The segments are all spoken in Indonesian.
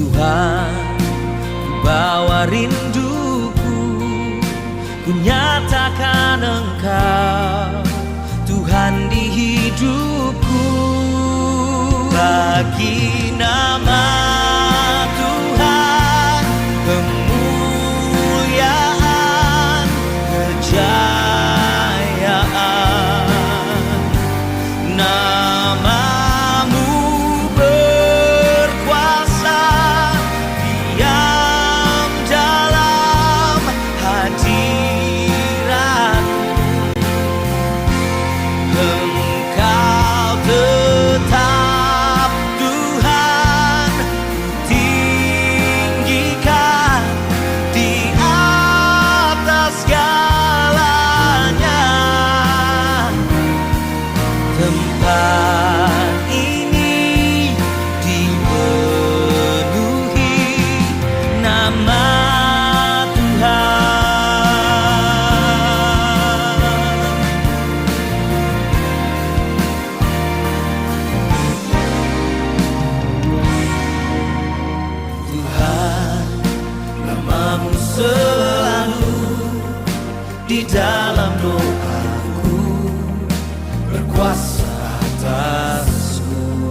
Tuhan, ku bawa rinduku, ku nyatakan Engkau Tuhan di hidupku. Bagi nama Tuhan kemuliaan, kejayaan. Namamu berkuasa, diam dalam hadiratku. Engkau tetap Tuhan, ku tinggikan di atas segalanya. Tempat ini dipenuhi nama Tuhan. Namamu selalu di dalam doaku, berkuasa atasku.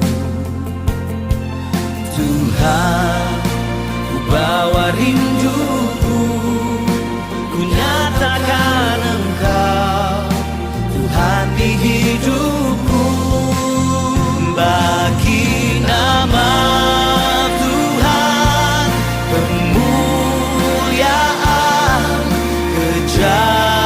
Tuhan, ku bawa rinduku, ku nyatakan Engkau Tuhan di hidupku. Bagi nama Tuhan kemuliaan, kejayaan.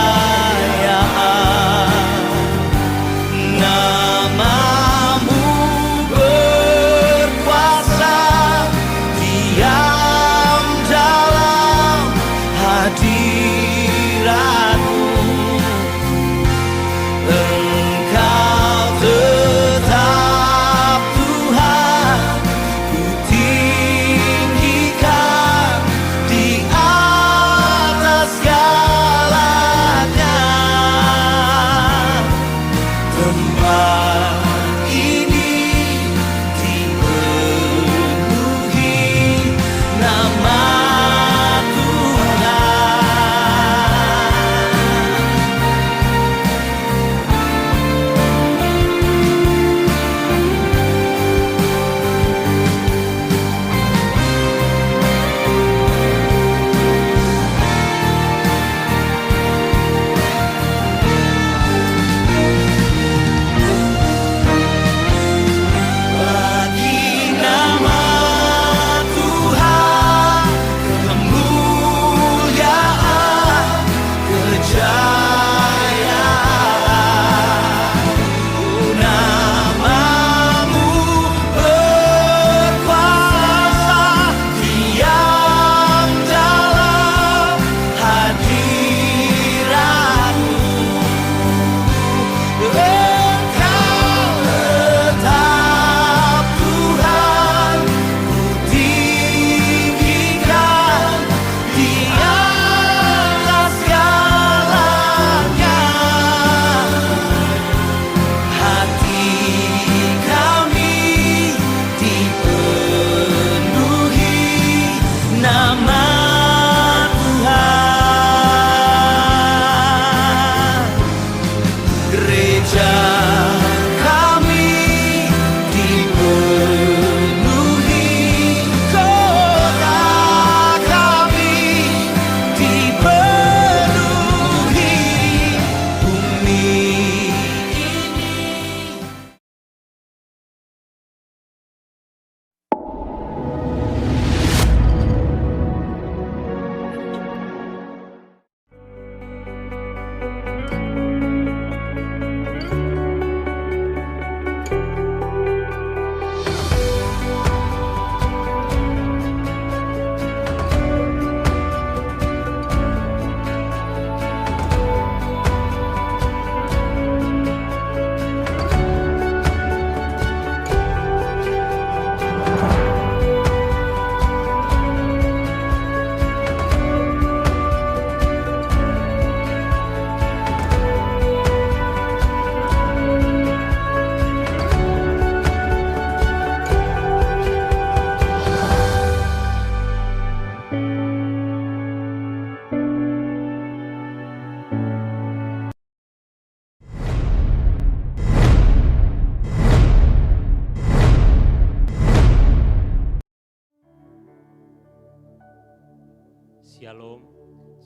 Shalom.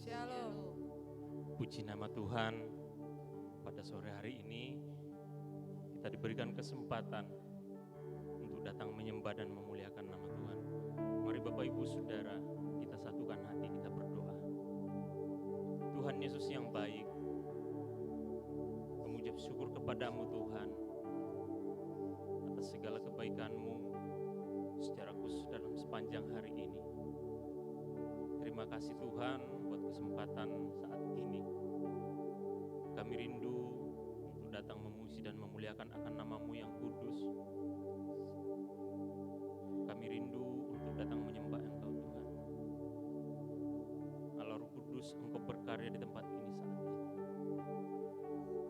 Shalom. Puji nama Tuhan. Pada sore hari ini kita diberikan kesempatan untuk datang menyembah dan memuliakan nama Tuhan. Mari Bapak Ibu Saudara, kita satukan hati, kita berdoa. Tuhan Yesus yang baik, mengucap syukur kepadamu Tuhan atas segala kebaikan-Mu secara khusus dalam sepanjang hari ini. Terima kasih Tuhan buat kesempatan saat ini. Kami rindu untuk datang memuji dan memuliakan akan nama-Mu yang kudus. Kami rindu untuk datang menyembah Engkau Tuhan. Allah Roh Kudus, Engkau berkarya di tempat ini saat ini.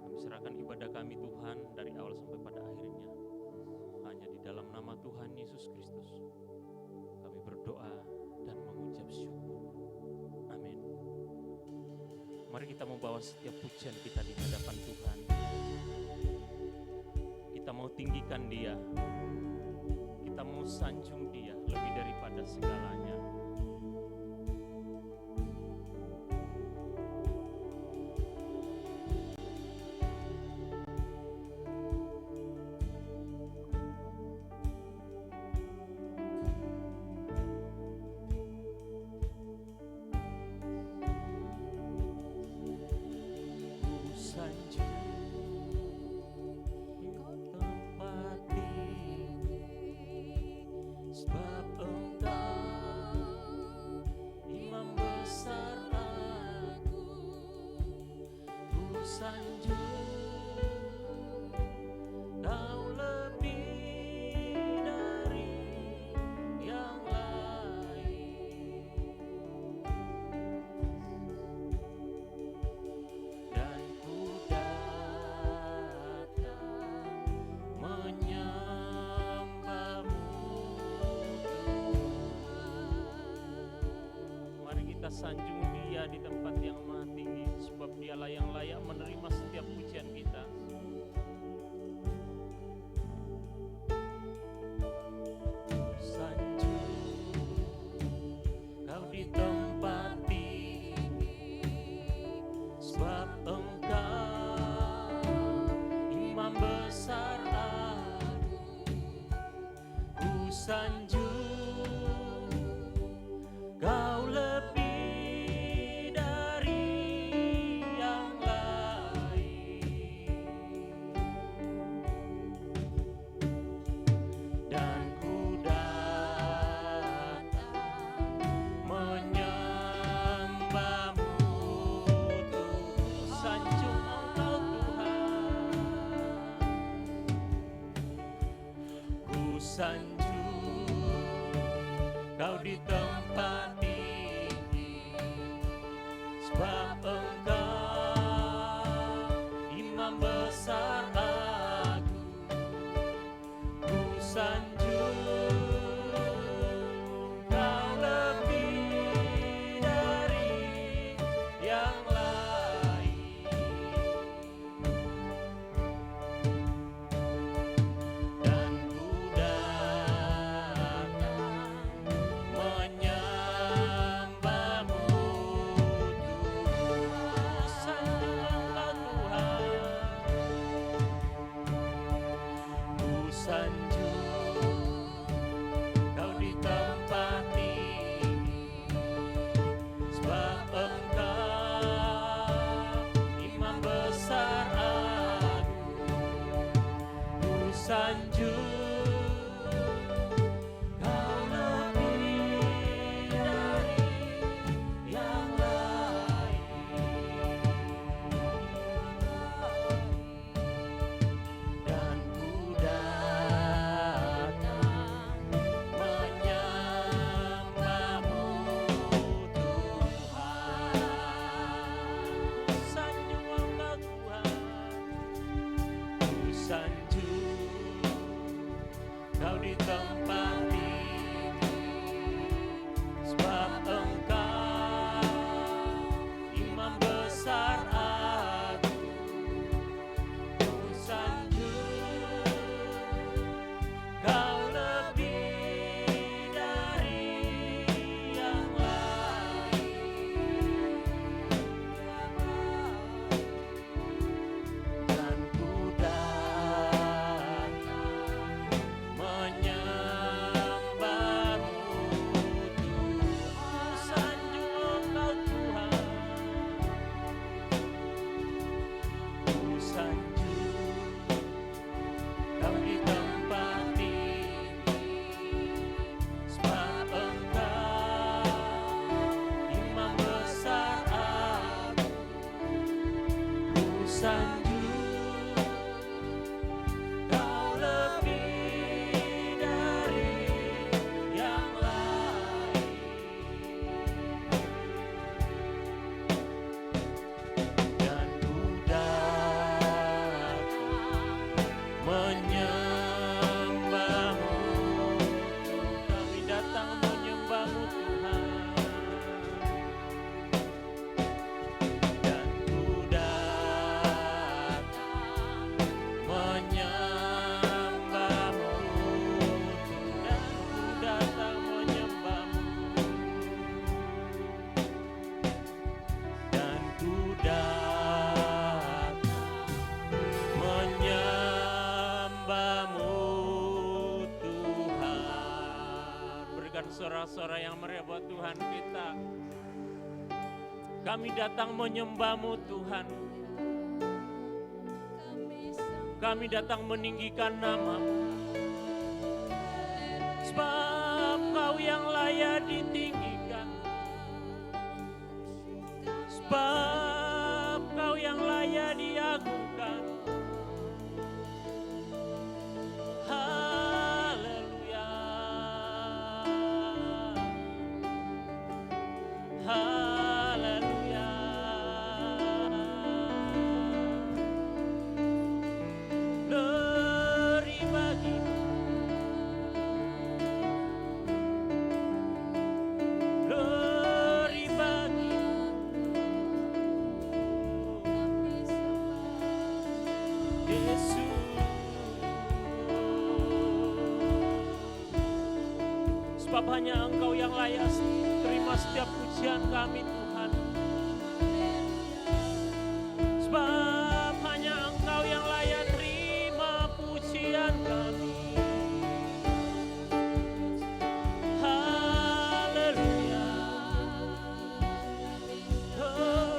Kami serahkan ibadah kami Tuhan dari awal sampai pada akhirnya. Hanya di dalam nama Tuhan Yesus Kristus kami berdoa dan mengucap syukur. Amin. Mari kita membawa setiap pujian kita di hadapan Tuhan. Kita mau tinggikan Dia. Kita mau sanjung Dia lebih daripada segalanya. Sanjung Dia di tempat yang maha tinggi, sebab Dialah yang layak menerima setiap pujian kita. Sanjung Kau di tempat tinggi, sebab Engkau Imam besar agung. Ku sanjung Kau lebih sanjung Kau di tempat tinggi, sebab Engkau Imam besar agung. Ku sanjung Kau lebih dari yang lain, dan ku sorak-sorai yang meriah buat Tuhan kita. Kami datang menyembah-Mu Tuhan. Kami datang meninggikan nama-Mu. Sebab Kau yang layak ditinggikan. Sebab Kau yang layak diagungkan. Haleluya. Haleluya. Glory bagi-Mu. Glory bagi-Mu. Yesus. Sebab hanya Engkau yang layak terima setiap pujian kami Tuhan. Sebab hanya Engkau yang layak terima pujian kami. Haleluya. Oh,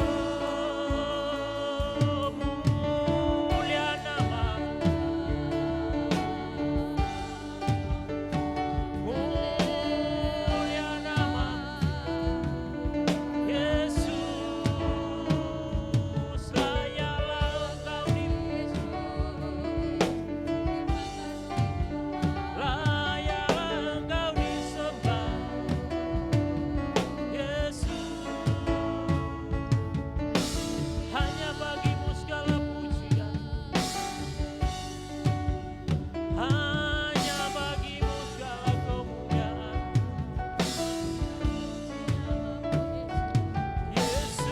mulia nama-Mu. Mulia nama-Mu. Yesus, layaklah Engkau dipuji. Layaklah Engkau disembah. Yesus, hanya bagi-Mu segala pujian. Hanya bagi-Mu segala kemuliaan. Yesus,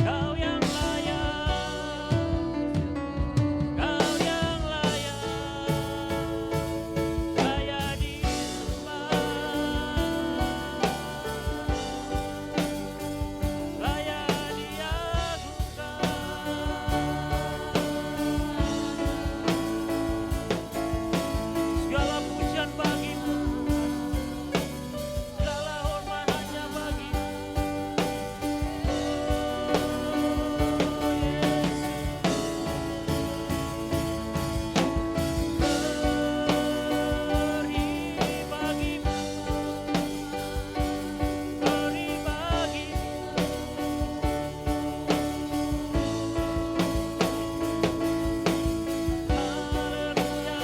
Kau yang layak. Kau yang layak. Layak disembah. Layak diagungkan. Segala pujian bagi-Mu Tuhan. Segala hormat hanya bagi-Mu. Glory bagi-Mu. Glory bagi-Mu. Haleluya.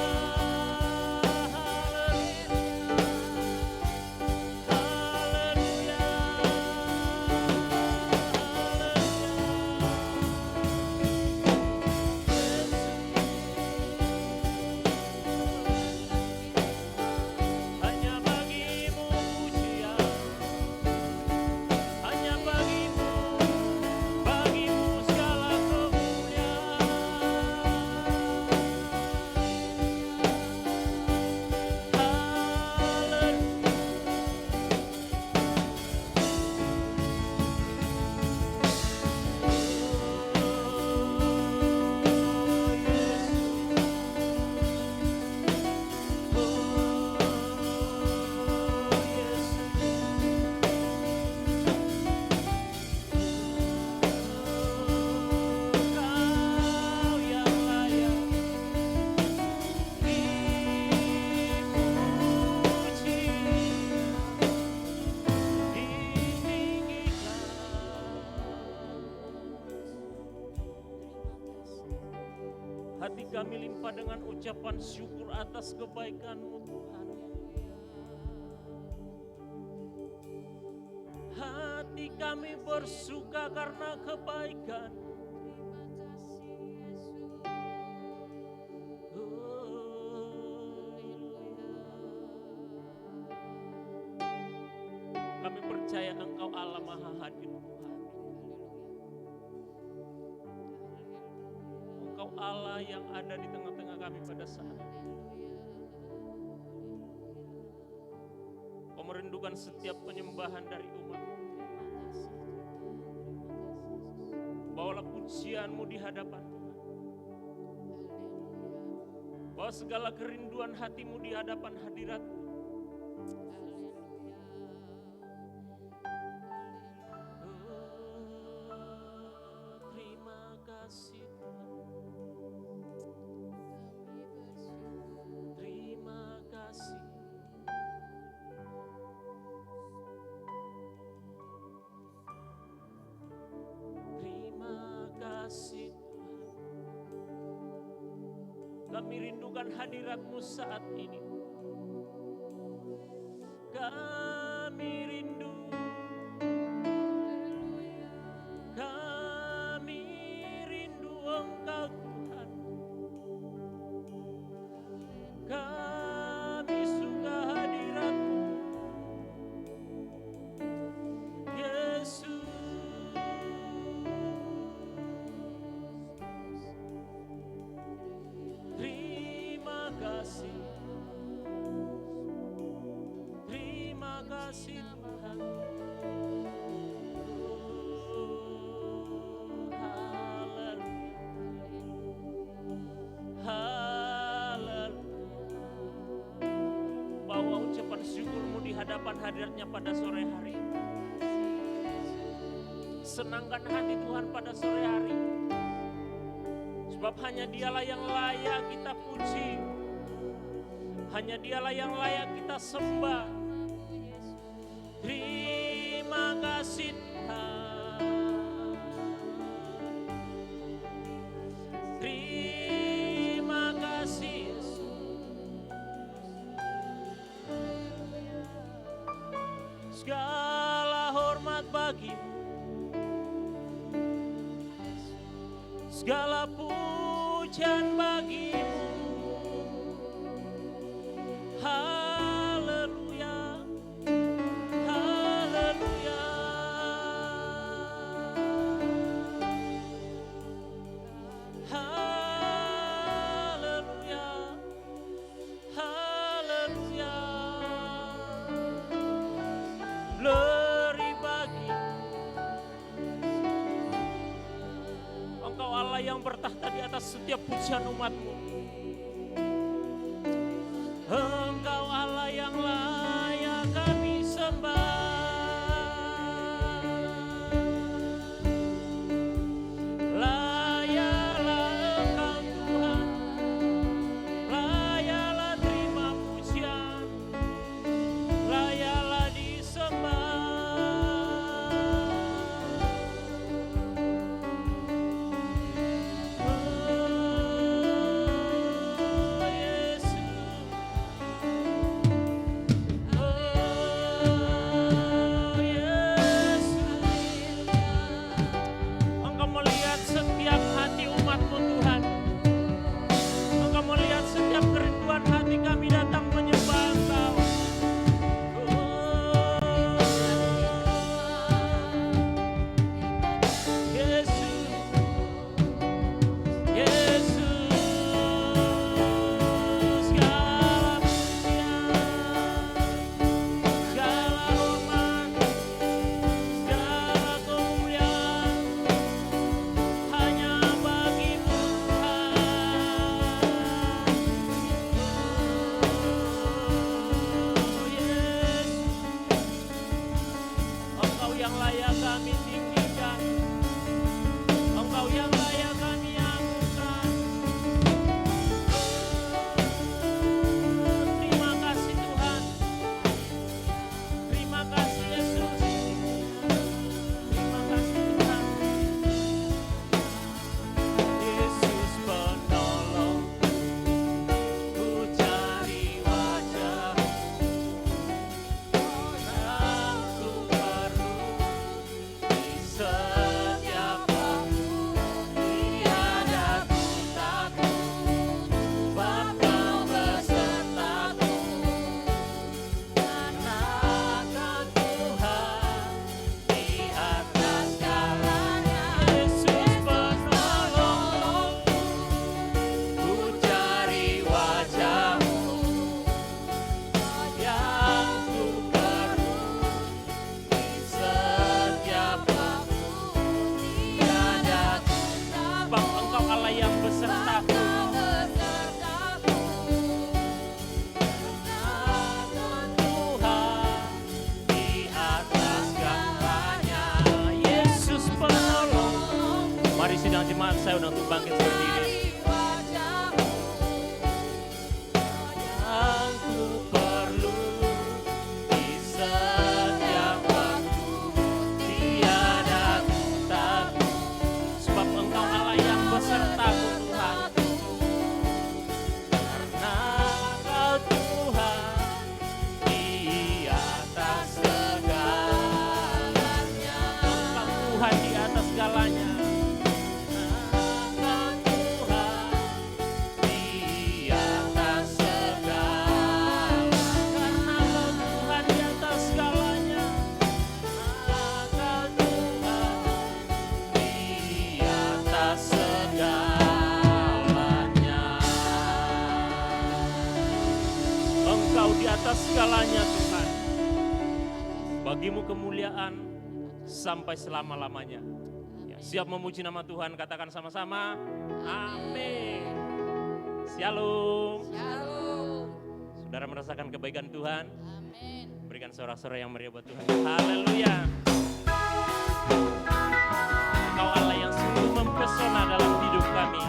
Haleluya. Hanya bagi-Mu pujian. Hanya bagi-Mu. Bagi-Mu segala kemuliaan. Haleluya. Kau yang layak dipuji, ditinggikan. Hati kami limpah dengan ucapan syukur atas kebaikan-Mu Tuhan. Hati kami bersuka karena kebaikan. Kami percaya Engkau Allah Maha Hadir Tuhan. Engkau Allah yang ada di tengah-tengah kami pada saat ini. Kau merindukan setiap penyembahan dari umat. Bawalah pujian-Mu di hadapan Tuhan. Bawa segala kerinduan hatimu di hadapan hadirat-Mu. Terima kasih Tuhan. Terima kasih. Terima kasih Tuhan. Kami rindukan hadirat-Mu saat ini. Kami rindu. Kami rindu Engkau Tuhan. Kami suka hadirat-Mu, Yesus. Terima kasih. Terima kasih Tuhan. Bawa ucapan syukur-Mu di hadapan hadirat-Nya pada sore hari. Senangkan hati Tuhan pada sore hari. Sebab hanya Dialah yang layak kita puji. Hanya Dialah yang layak kita sembah. Terima kasih Tuhan. Terima kasih Yesus. Segala hormat bagi-Mu. Segala pujian bagi-Mu. Haleluya. Haleluya. Haleluya. Haleluya. Glory bagi-Mu. Engkau Allah yang bertahta di atas setiap pujian umat-Mu. Engkau Allah yang layak kami sembah. Layaklah Engkau Tuhan. Layaklah terima pujian. Layaklah disembah. jemaat saya untuk bangkit berdiri. Aku perlu di setiap waktu, tiada ku takut, sebab Engkau Allah yang besertaku Tuhan. Karena Engkau Tuhan di atas segalanya. Engkau Tuhan di atas segalanya. Segalanya Tuhan, bagimu kemuliaan sampai selama-lamanya. Ya, siap memuji nama Tuhan, katakan sama-sama, amin. Shalom. Shalom. Saudara merasakan kebaikan Tuhan? Amin. Berikan sorak-sorai yang meriah buat Tuhan. Haleluya. Engkau Allah yang sungguh mempesona dalam hidup kami.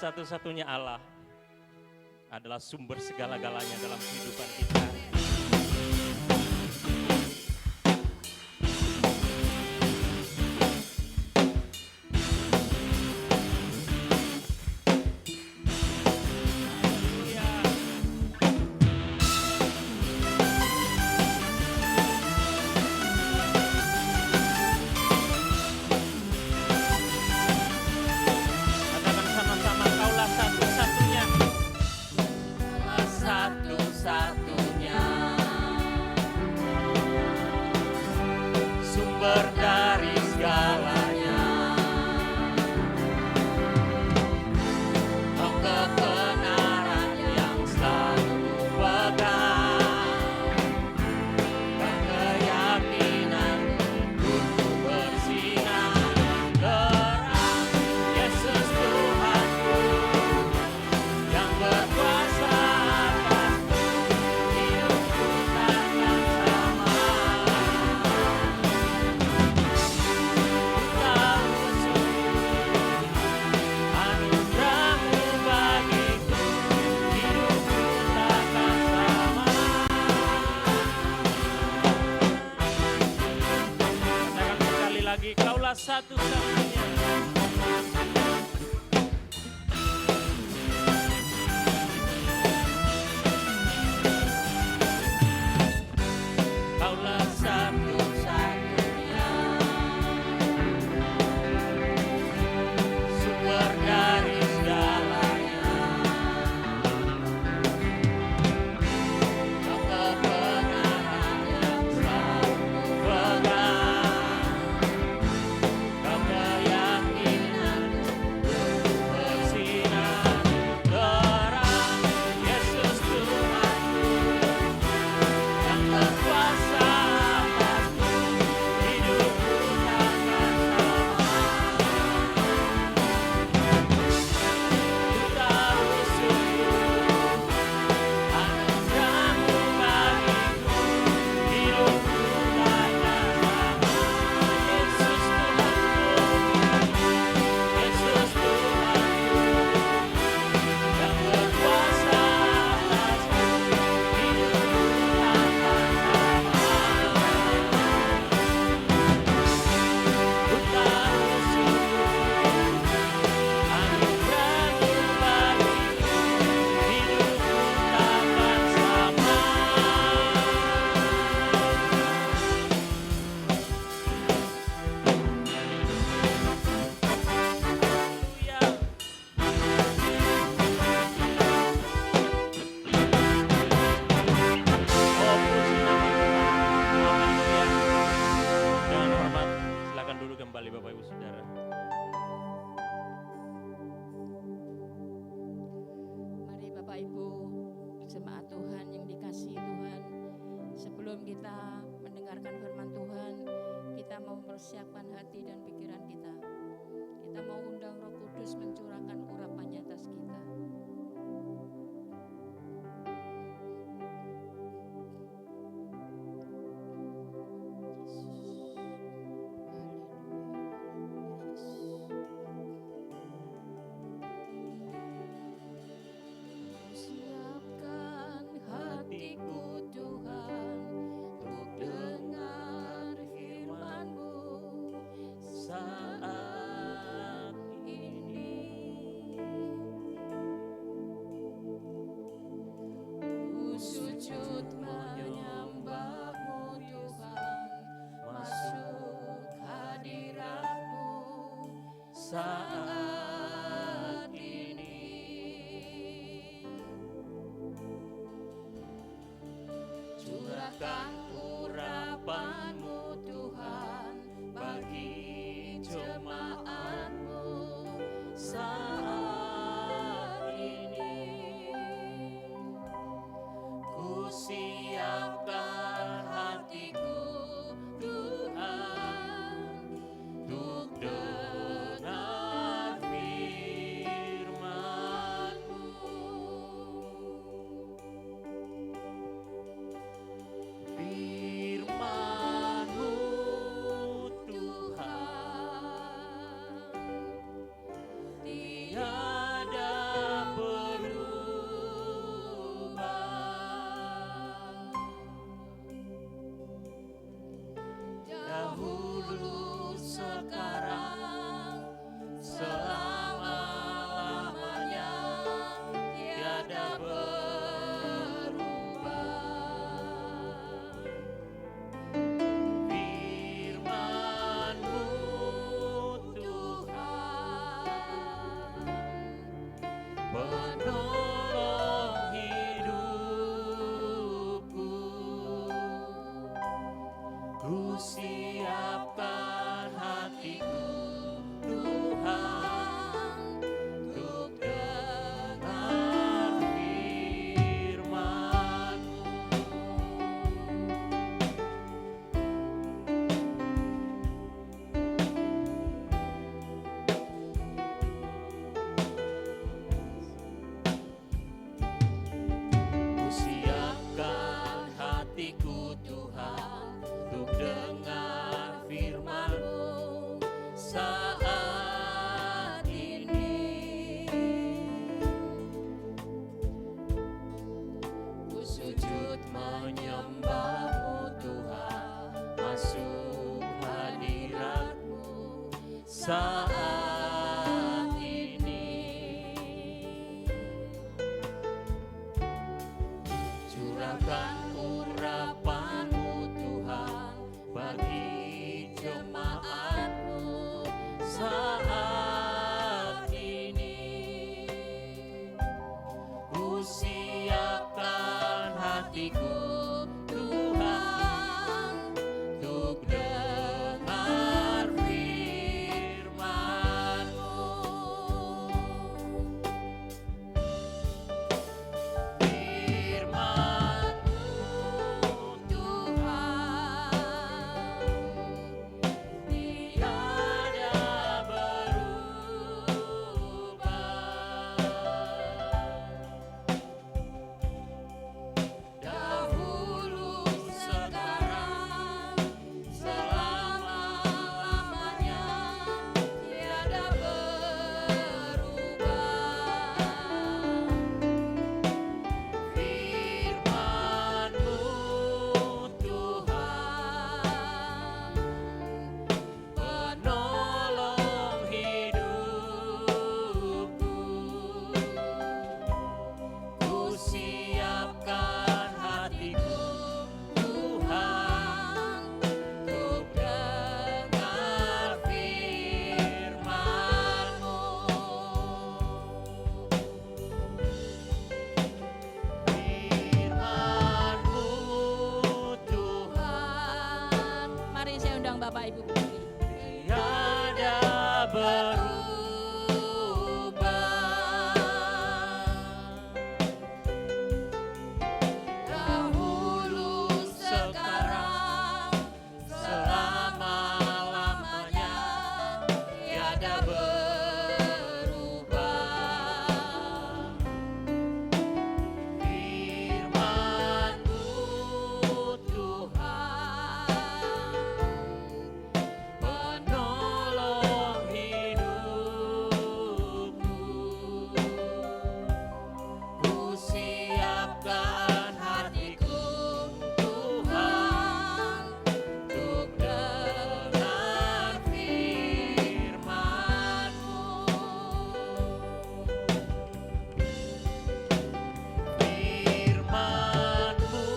satu-satunya Allah adalah sumber segala-galanya dalam kehidupan kita. Kaulah satu-satunya. Kaulah satu-satunya, sumber dari segalanya. Kau kebenaran yang selalu pegang. Keyakinan bersinar terang, Yesus Tuhanku yang berkuasa atasku, hidupku takkan sama. Ku tahu sungguh anugerah-Mu bagiku, hidupku takkan sama. Yesus Tuhanku, Yesus Tuhanku yang berkuasa atasku, hidupku takkan sama. Ku tahu sungguh anugerah-Mu bagiku, hidupku takkan sama. Dengan hormat, silakan duduk kembali Bapak Ibu Saudara. Mari Bapak Ibu, jemaat Tuhan yang dikasihi Tuhan, sebelum kita mendengarkan firman Tuhan, kita mau mempersiapkan hati dan pikiran kita. Kita mau undang Roh Kudus mencurahkan urapannya atas kita. Siapkan hatiku Tuhan untuk dengar firman-Mu saat ini. Ku sujud menyembah-Mu Tuhan, masuk hadirat-Mu saat ini. Curahkan urapan-Mu Tuhan bagi jemaat-Mu saat ini. Ku siapkan hatiku Tuhan untuk dengar firman-Mu. Firman saat ini. Curahkan urapan-Mu Tuhan bagi jemaat-Mu saat ini. Ku siapkan hatiku Tuhan untuk dengar firman-Mu. Firman-Mu Tuhan tiada berubah. Dahulu, sekarang, selama-lamanya tiada berubah. Firman-Mu Tuhan penolong hidupku. Ku siapkan hatiku Tuhan untuk dengar firman-Mu. Firman-Mu Tuhan Mari saya undang Bapak Ibu berdiri. tiada berubah. Dahulu, sekarang, selama-lamanya tiada berubah. Firman-Mu Tuhan penolong hidupku. Ku siapkan hatiku Tuhan untuk dengar firman-Mu. Firman-Mu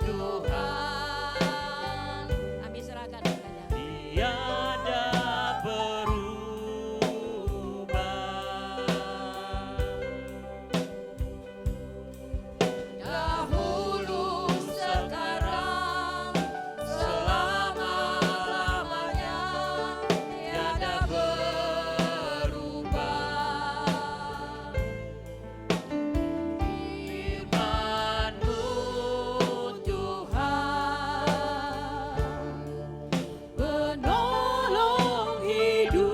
Tuhan Kami serahkan kepada tiada berubah. Dahulu, sekarang, selama-lamanya tiada berubah. Firman-Mu Tuhan penolong hidupku.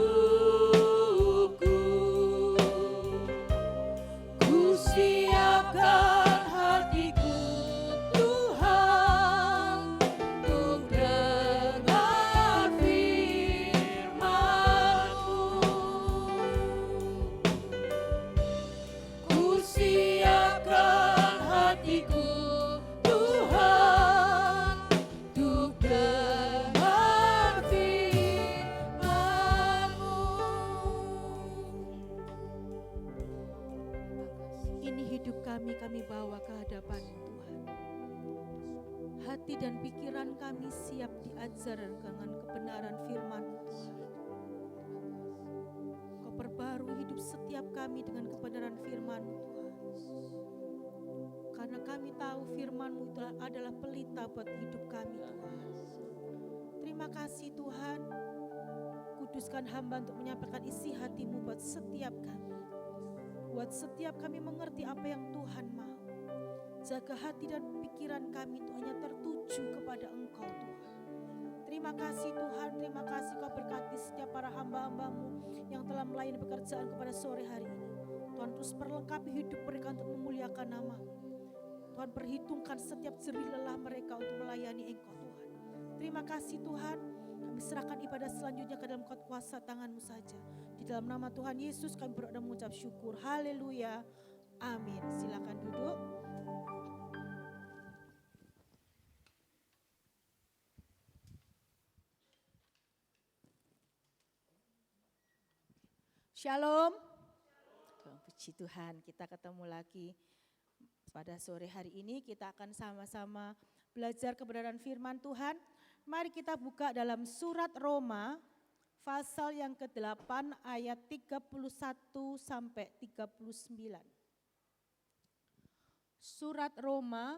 Ku siapkan hatiku Tuhan untuk dengar firman-Mu. Ku siapkan hatiku Tuhan untuk dengar firman-Mu. Ini hidup kami bawa ke hadapan-Mu Tuhan. Hati dan pikiran kami siap diajar dengan kebenaran firman-Mu Tuhan. Kau perbarui hidup setiap kami dengan kebenaran firman-Mu Tuhan. Karena kami tahu firman-Mu itu adalah pelita buat hidup kami Tuhan. Terima kasih Tuhan. Kuduskan hamba untuk menyampaikan isi hati-Mu buat setiap kami. Buat setiap kami mengerti apa yang Tuhan mau. Jaga hati dan pikiran kami itu hanya tertuju kepada Engkau Tuhan. Terima kasih Tuhan, terima kasih Kau berkati setiap para hamba-hamba-Mu yang telah melayani pekerjaan kepada sore hari ini. Tuhan terus perlengkapi hidup mereka untuk memuliakan nama-Mu. Tuhan perhitungkan setiap jerih lelah mereka untuk melayani Engkau Tuhan. Terima kasih Tuhan, kami serahkan ibadah selanjutnya ke dalam kuasa tangan-Mu saja. Di dalam nama Tuhan Yesus kami berdoa dan mengucap syukur. Haleluya. Amin. Silakan duduk. Shalom. Puji Tuhan, kita ketemu lagi pada sore hari ini. Kita akan sama-sama belajar kebenaran firman Tuhan. Mari kita buka dalam surat Roma pasal yang ke-8 ayat 31 sampai 39. Surat Roma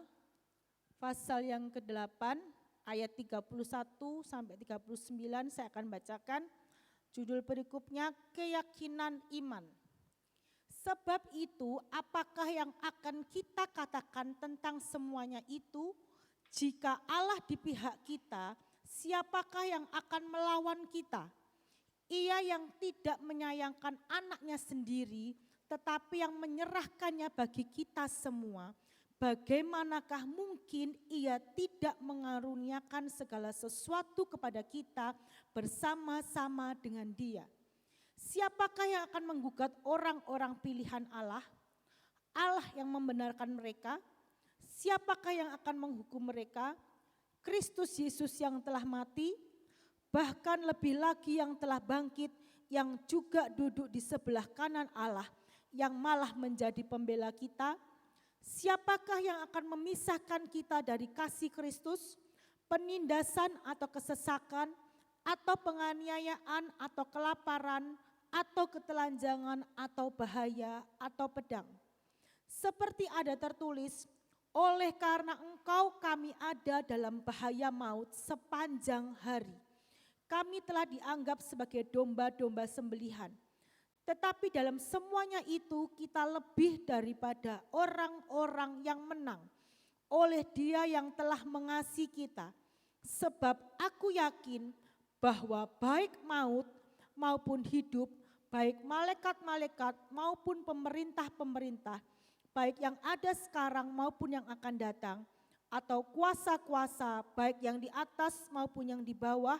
pasal yang ke-8 ayat 31 sampai 39 saya akan bacakan. Judul berikutnya keyakinan iman. Sebab itu apakah yang akan kita katakan tentang semuanya itu? Jika Allah di pihak kita, siapakah yang akan melawan kita? Ia yang tidak menyayangkan anaknya sendiri, tetapi yang menyerahkannya bagi kita semua. Bagaimanakah mungkin ia tidak mengaruniakan segala sesuatu kepada kita bersama-sama dengan Dia? Siapakah yang akan menggugat orang-orang pilihan Allah? Allah yang membenarkan mereka. Siapakah yang akan menghukum mereka? Kristus Yesus yang telah mati, bahkan lebih lagi yang telah bangkit, yang juga duduk di sebelah kanan Allah, yang malah menjadi pembela kita. Siapakah yang akan memisahkan kita dari kasih Kristus? Penindasan atau kesesakan, atau penganiayaan, atau kelaparan, atau ketelanjangan, atau bahaya, atau pedang. Seperti ada tertulis, oleh karena engkau kami ada dalam bahaya maut sepanjang hari. Kami telah dianggap sebagai domba-domba sembelihan. Tetapi dalam semuanya itu kita lebih daripada orang-orang yang menang oleh Dia yang telah mengasihi kita. Sebab aku yakin bahwa baik maut maupun hidup, baik malaikat-malaikat maupun pemerintah-pemerintah, baik yang ada sekarang maupun yang akan datang, atau kuasa-kuasa baik yang di atas maupun yang di bawah,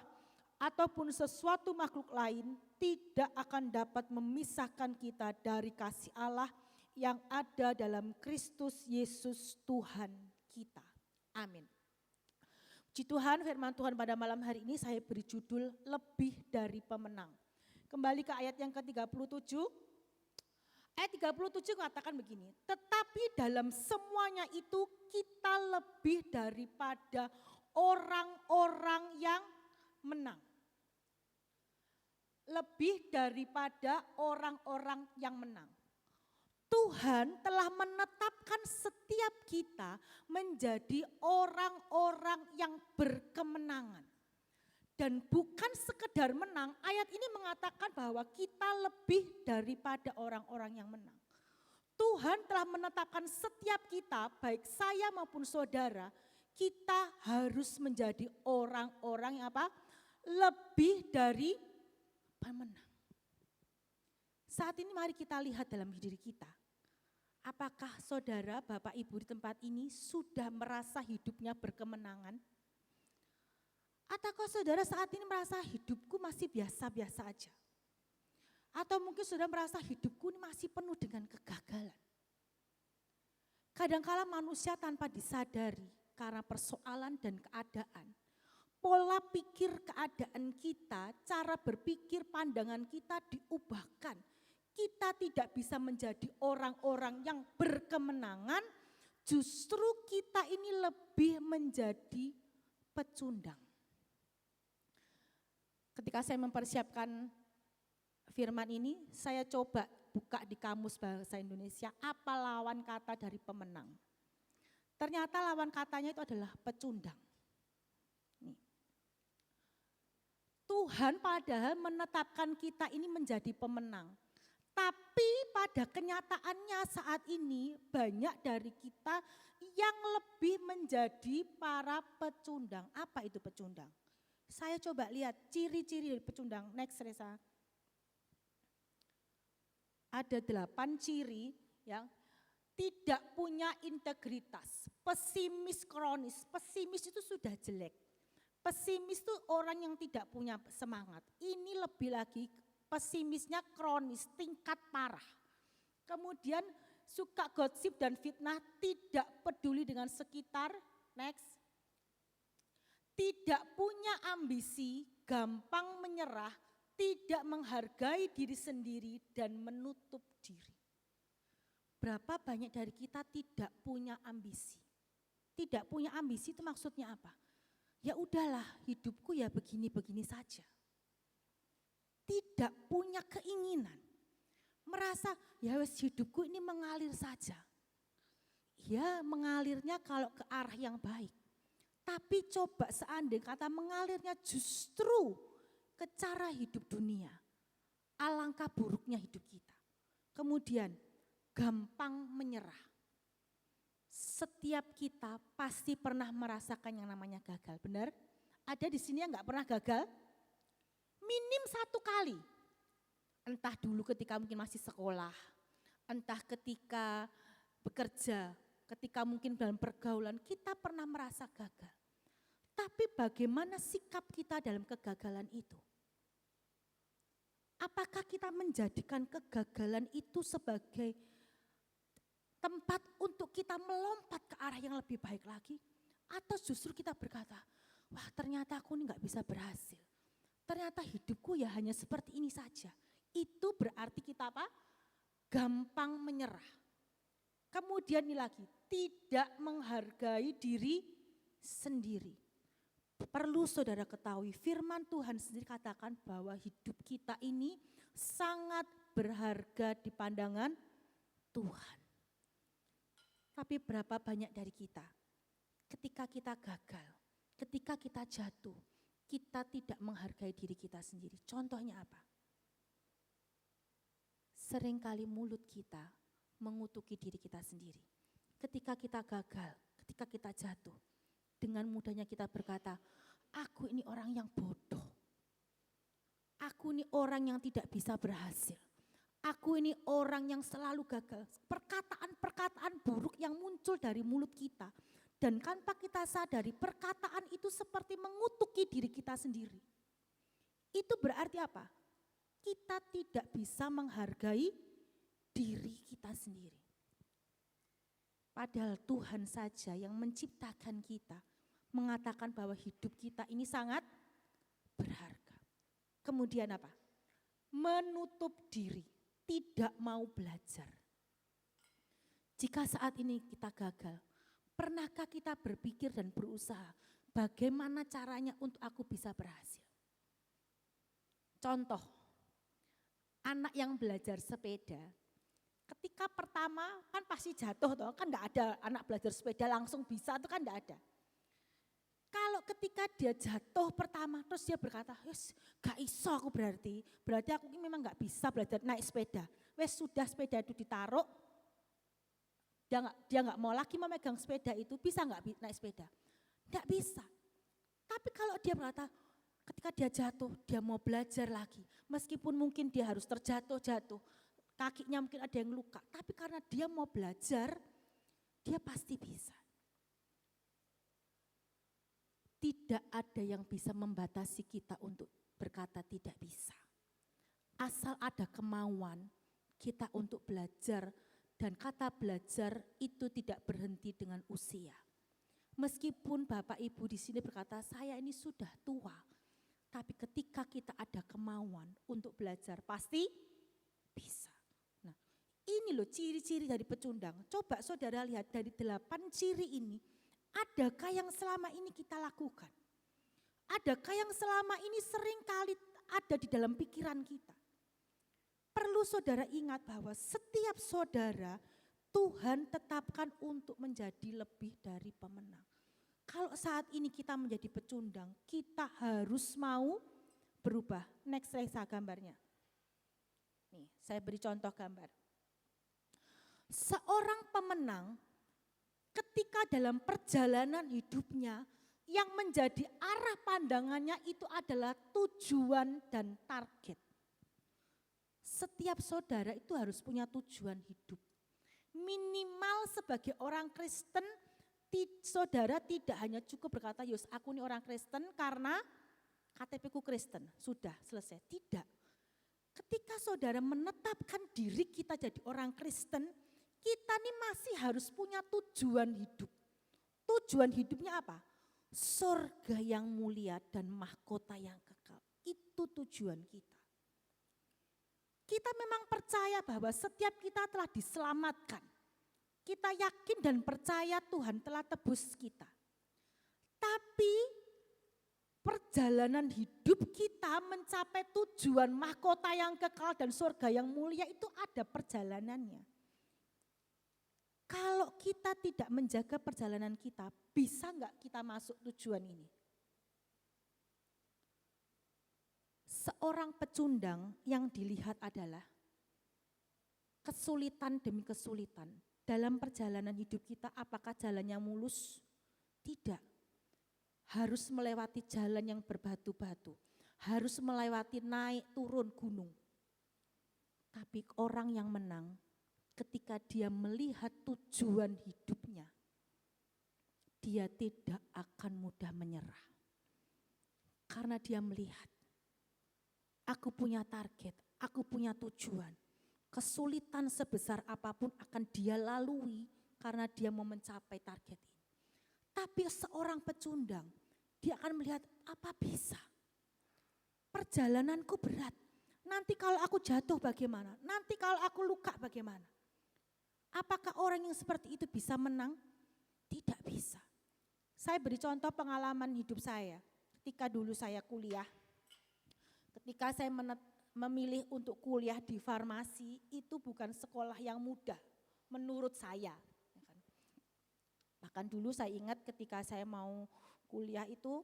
ataupun sesuatu makhluk lain tidak akan dapat memisahkan kita dari kasih Allah yang ada dalam Kristus Yesus Tuhan kita. Amin. Puji Tuhan, firman Tuhan pada malam hari ini saya beri judul lebih dari pemenang. Kembali ke ayat yang ke-37. Ayat 37 mengatakan begini, tetapi dalam semuanya itu kita lebih daripada orang-orang yang menang. Lebih daripada orang-orang yang menang. Tuhan telah menetapkan setiap kita menjadi orang-orang yang berkemenangan. Dan bukan sekedar menang, ayat ini mengatakan bahwa kita lebih daripada orang-orang yang menang. Tuhan telah menetapkan setiap kita, baik saya maupun saudara, kita harus menjadi orang-orang yang apa? Lebih dari pemenang. Saat ini mari kita lihat dalam diri kita. Apakah saudara, Bapak, Ibu di tempat ini sudah merasa hidupnya berkemenangan? Ataukah saudara saat ini merasa hidupku masih biasa-biasa aja? Atau mungkin saudara merasa hidupku ini masih penuh dengan kegagalan? Kadangkala manusia tanpa disadari karena persoalan dan keadaan, pola pikir keadaan kita, cara berpikir pandangan kita diubahkan. Kita tidak bisa menjadi orang-orang yang berkemenangan, justru kita ini lebih menjadi pecundang. Ketika saya mempersiapkan firman ini, saya coba buka di kamus bahasa Indonesia, apa lawan kata dari pemenang. Ternyata lawan katanya itu adalah pecundang. Tuhan padahal menetapkan kita ini menjadi pemenang. Tapi pada kenyataannya saat ini banyak dari kita yang lebih menjadi para pecundang. Apa itu pecundang? Saya coba lihat ciri-ciri dari pecundang. Next Reza. Ada 8 ciri yang tidak punya integritas. Pesimis kronis. Pesimis itu sudah jelek. Pesimis itu orang yang tidak punya semangat. Ini lebih lagi pesimisnya kronis, tingkat parah. Kemudian suka gosip dan fitnah, tidak peduli dengan sekitar. Next. Tidak punya ambisi, gampang menyerah, tidak menghargai diri sendiri dan menutup diri. Berapa banyak dari kita tidak punya ambisi? Tidak punya ambisi itu maksudnya apa? Ya udahlah, hidupku ya begini-begini saja. Tidak punya keinginan. Merasa ya wes hidupku ini mengalir saja. Ya mengalirnya kalau ke arah yang baik. Tapi coba seandainya kata mengalirnya justru ke cara hidup dunia. Alangkah buruknya hidup kita. Kemudian gampang menyerah. Setiap kita pasti pernah merasakan yang namanya gagal, benar? Ada di sini yang nggak pernah gagal? Minim 1 kali. Entah dulu ketika mungkin masih sekolah, entah ketika bekerja, ketika mungkin dalam pergaulan, kita pernah merasa gagal. Tapi bagaimana sikap kita dalam kegagalan itu? Apakah kita menjadikan kegagalan itu sebagai tempat untuk kita melompat ke arah yang lebih baik lagi? Atau justru kita berkata, wah ternyata aku ini gak bisa berhasil. Ternyata hidupku ya hanya seperti ini saja. Itu berarti kita apa? Gampang menyerah. Kemudian ini lagi, tidak menghargai diri sendiri. Perlu saudara ketahui, firman Tuhan sendiri katakan bahwa hidup kita ini sangat berharga di pandangan Tuhan. Tapi berapa banyak dari kita, ketika kita gagal, ketika kita jatuh, kita tidak menghargai diri kita sendiri. Contohnya apa? Seringkali mulut kita mengutuki diri kita sendiri. Ketika kita gagal, ketika kita jatuh, dengan mudahnya kita berkata, aku ini orang yang bodoh. Aku ini orang yang tidak bisa berhasil. Aku ini orang yang selalu gagal. Perkataan-perkataan buruk yang muncul dari mulut kita. Dan tanpa kita sadari perkataan itu seperti mengutuki diri kita sendiri. Itu berarti apa? Kita tidak bisa menghargai diri kita sendiri. Padahal Tuhan saja yang menciptakan kita, mengatakan bahwa hidup kita ini sangat berharga. Kemudian apa? Menutup diri, tidak mau belajar. Jika saat ini kita gagal, pernahkah kita berpikir dan berusaha bagaimana caranya untuk aku bisa berhasil? Contoh, anak yang belajar sepeda, ketika pertama kan pasti jatuh toh, kan enggak ada anak belajar sepeda langsung bisa, itu kan enggak ada. Kalau ketika dia jatuh pertama terus dia berkata, "Wes, gak iso aku berarti aku ini memang gak bisa belajar naik sepeda." Wes sudah sepeda itu ditaruh, dia nggak mau lagi memegang sepeda itu, bisa nggak naik sepeda? Nggak bisa. Tapi kalau dia berkata, ketika dia jatuh, dia mau belajar lagi. Meskipun mungkin dia harus terjatuh-jatuh, kakinya mungkin ada yang luka. Tapi karena dia mau belajar, dia pasti bisa. Tidak ada yang bisa membatasi kita untuk berkata tidak bisa. Asal ada kemauan kita untuk belajar. Dan kata belajar itu tidak berhenti dengan usia. Meskipun Bapak Ibu di sini berkata, saya ini sudah tua. Tapi ketika kita ada kemauan untuk belajar, pasti bisa. Nah, ini loh ciri-ciri dari pecundang. Coba saudara lihat dari 8 ciri ini, adakah yang selama ini kita lakukan? Adakah yang selama ini seringkali ada di dalam pikiran kita? Perlu saudara ingat bahwa setiap saudara Tuhan tetapkan untuk menjadi lebih dari pemenang. Kalau saat ini kita menjadi pecundang, kita harus mau berubah. Next slide gambarnya. Nih, saya beri contoh gambar. Seorang pemenang ketika dalam perjalanan hidupnya yang menjadi arah pandangannya itu adalah tujuan dan target. Setiap saudara itu harus punya tujuan hidup. Minimal sebagai orang Kristen, saudara tidak hanya cukup berkata, "Yus, aku ini orang Kristen karena KTP-ku Kristen." Sudah selesai. Tidak. Ketika saudara menetapkan diri kita jadi orang Kristen, kita ini masih harus punya tujuan hidup. Tujuan hidupnya apa? Surga yang mulia dan mahkota yang kekal. Itu tujuan kita. Kita memang percaya bahwa setiap kita telah diselamatkan. Kita yakin dan percaya Tuhan telah tebus kita. Tapi perjalanan hidup kita mencapai tujuan mahkota yang kekal dan surga yang mulia itu ada perjalanannya. Kalau kita tidak menjaga perjalanan kita, bisa enggak kita masuk tujuan ini? Seorang pecundang yang dilihat adalah kesulitan demi kesulitan. Dalam perjalanan hidup kita, apakah jalannya mulus? Tidak. Harus melewati jalan yang berbatu-batu. Harus melewati naik turun gunung. Tapi orang yang menang, ketika dia melihat tujuan hidupnya, dia tidak akan mudah menyerah. Karena dia melihat, aku punya target, aku punya tujuan. Kesulitan sebesar apapun akan dia lalui karena dia mau mencapai target ini. Tapi seorang pecundang, dia akan melihat apa bisa. Perjalananku berat, nanti kalau aku jatuh bagaimana? Nanti kalau aku luka bagaimana? Apakah orang yang seperti itu bisa menang? Tidak bisa. Saya beri contoh pengalaman hidup saya. Ketika dulu saya kuliah, ketika saya memilih untuk kuliah di farmasi, itu bukan sekolah yang mudah menurut saya. Bahkan dulu saya ingat ketika saya mau kuliah itu,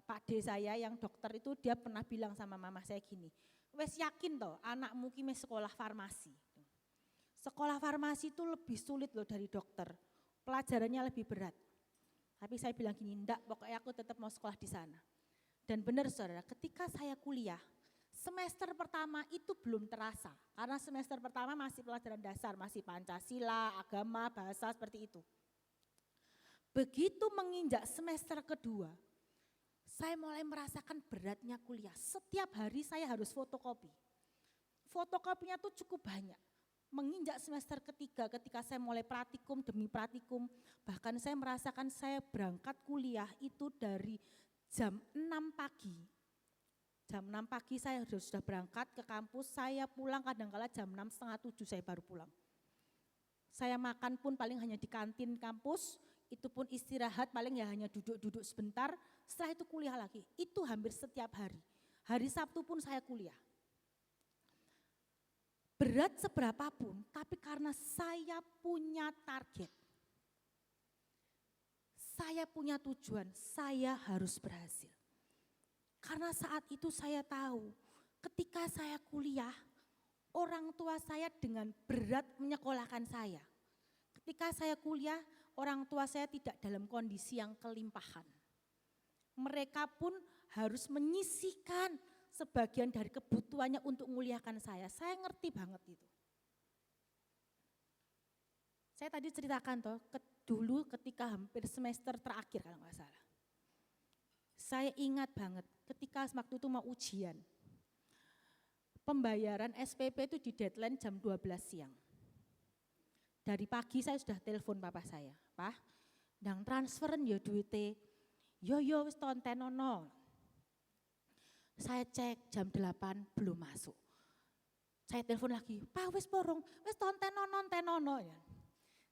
Pak D saya yang dokter itu dia pernah bilang sama mama saya gini, wes yakin toh anakmu ki mes sekolah farmasi. Sekolah farmasi itu lebih sulit loh dari dokter, pelajarannya lebih berat. Tapi saya bilang gini, enggak, pokoknya aku tetap mau sekolah di sana. Dan benar saudara, ketika saya kuliah, semester pertama itu belum terasa. Karena semester pertama masih pelajaran dasar, masih Pancasila, agama, bahasa seperti itu. Begitu menginjak semester kedua, saya mulai merasakan beratnya kuliah. Setiap hari saya harus fotokopi. Fotokopinya tuh cukup banyak. Menginjak semester ketiga ketika saya mulai praktikum demi praktikum, bahkan saya merasakan saya berangkat kuliah itu dari jam 6 pagi. Jam 6 pagi saya sudah berangkat ke kampus, saya pulang kadang-kala jam 6, setengah 7 saya baru pulang. Saya makan pun paling hanya di kantin kampus, itu pun istirahat paling ya hanya duduk-duduk sebentar, setelah itu kuliah lagi. Itu hampir setiap hari. Hari Sabtu pun saya kuliah. Berat seberapapun, tapi karena saya punya target, saya punya tujuan, saya harus berhasil. Karena saat itu saya tahu, ketika saya kuliah, orang tua saya dengan berat menyekolahkan saya. Ketika saya kuliah, orang tua saya tidak dalam kondisi yang kelimpahan. Mereka pun harus menyisihkan sebagian dari kebutuhannya untuk muliakan saya. Saya ngerti banget itu. Saya tadi ceritakan toh, dulu ketika hampir semester terakhir kalau nggak salah. Saya ingat banget ketika waktu itu mau ujian. Pembayaran SPP itu di deadline jam 12 siang. Dari pagi saya sudah telepon papa saya. Pak, ndang transferen ya duitnya. Yo wis tontenono. Saya cek jam 8 belum masuk. Saya telepon lagi, Pak wis porong, wis tontenono ya.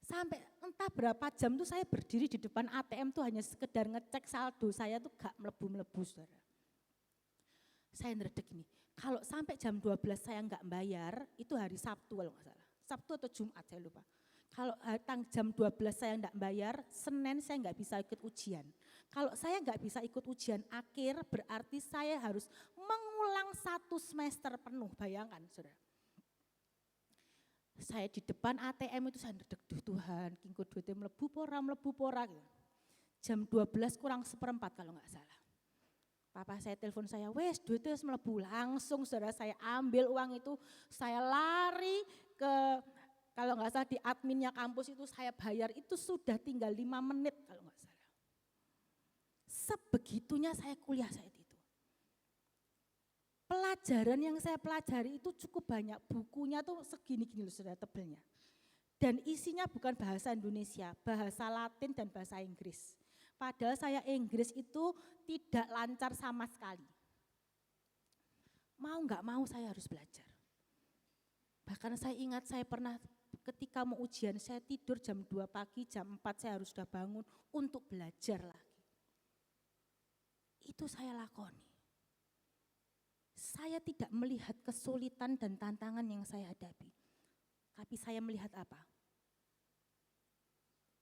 Sampai entah berapa jam tuh saya berdiri di depan ATM tuh hanya sekedar ngecek saldo saya tuh gak melebu-melebu saudara. Saya ngeredek gini, kalau sampai jam 12 saya gak bayar, itu hari Sabtu kalau gak salah. Sabtu atau Jumat saya lupa. Kalau jam 12 saya gak bayar, Senin saya gak bisa ikut ujian. Kalau saya gak bisa ikut ujian akhir, berarti saya harus mengulang 1 semester penuh, bayangkan saudara. Saya di depan ATM itu saya ngedek, Tuhan, kingko duitnya melebu pora gitu. Jam 12 kurang 1/4 kalau gak salah. Papa saya telepon saya, wes duitnya melebu, langsung saudara saya ambil uang itu, saya lari ke, kalau gak salah di adminnya kampus itu saya bayar, itu sudah tinggal 5 menit kalau gak salah. Sebegitunya saya kuliah saat itu. Pelajaran yang saya pelajari itu cukup banyak, bukunya tuh segini-gini loh saudara tebelnya. Dan isinya bukan bahasa Indonesia, bahasa Latin dan bahasa Inggris. Padahal saya Inggris itu tidak lancar sama sekali. mau nggak mau saya harus belajar. Bahkan saya ingat saya pernah ketika mau ujian saya tidur jam 2 pagi, jam 4 saya harus sudah bangun untuk belajar lagi. Itu saya lakoni. Saya tidak melihat kesulitan dan tantangan yang saya hadapi. Tapi saya melihat apa?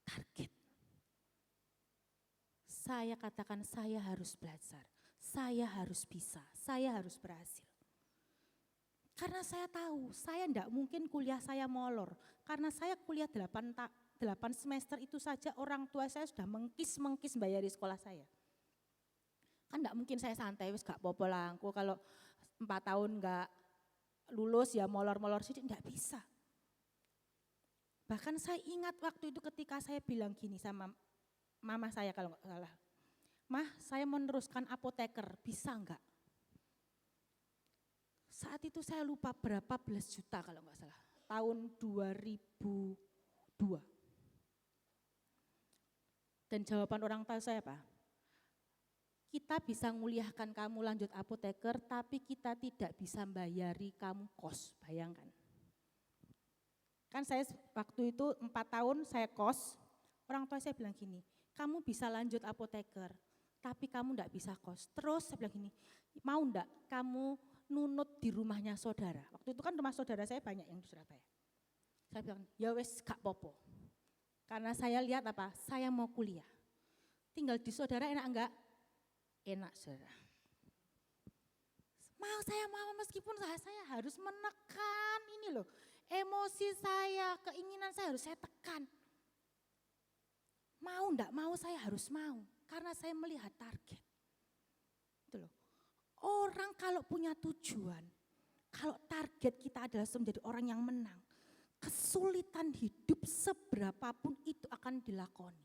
Target. Saya katakan saya harus belajar, saya harus bisa, saya harus berhasil. Karena saya tahu, saya tidak mungkin kuliah saya molor. Karena saya kuliah 8 semester itu saja orang tua saya sudah mengkis bayari sekolah saya. Kan tidak mungkin saya santai, wis gak apa-apa lah. Kalau 4 tahun gak lulus ya molor-molor sih, tidak bisa. Bahkan saya ingat waktu itu ketika saya bilang gini sama mama saya kalau nggak salah, "Mah, saya meneruskan apoteker, bisa enggak?" Saat itu saya lupa berapa belas juta kalau nggak salah, tahun 2002. Dan jawaban orang tua saya apa? Kita bisa nguliahkan kamu lanjut apoteker, tapi kita tidak bisa bayari kamu kos, bayangkan. Kan saya waktu itu 4 tahun saya kos, orang tua saya bilang gini, kamu bisa lanjut apoteker, tapi kamu enggak bisa kos. Terus saya bilang gini, mau enggak kamu nunut di rumahnya saudara. Waktu itu kan rumah saudara saya banyak yang di Surabaya. Saya bilang, ya wes gak popo. Karena saya lihat apa, saya mau kuliah. Tinggal di saudara enak enggak? Enak saudara. Saya mau meskipun saya harus menekan ini loh. Emosi saya, keinginan saya harus saya tekan. Mau enggak mau saya harus mau. Karena saya melihat target. Itu loh. Orang kalau punya tujuan, kalau target kita adalah menjadi orang yang menang, kesulitan hidup seberapapun itu akan dilakoni.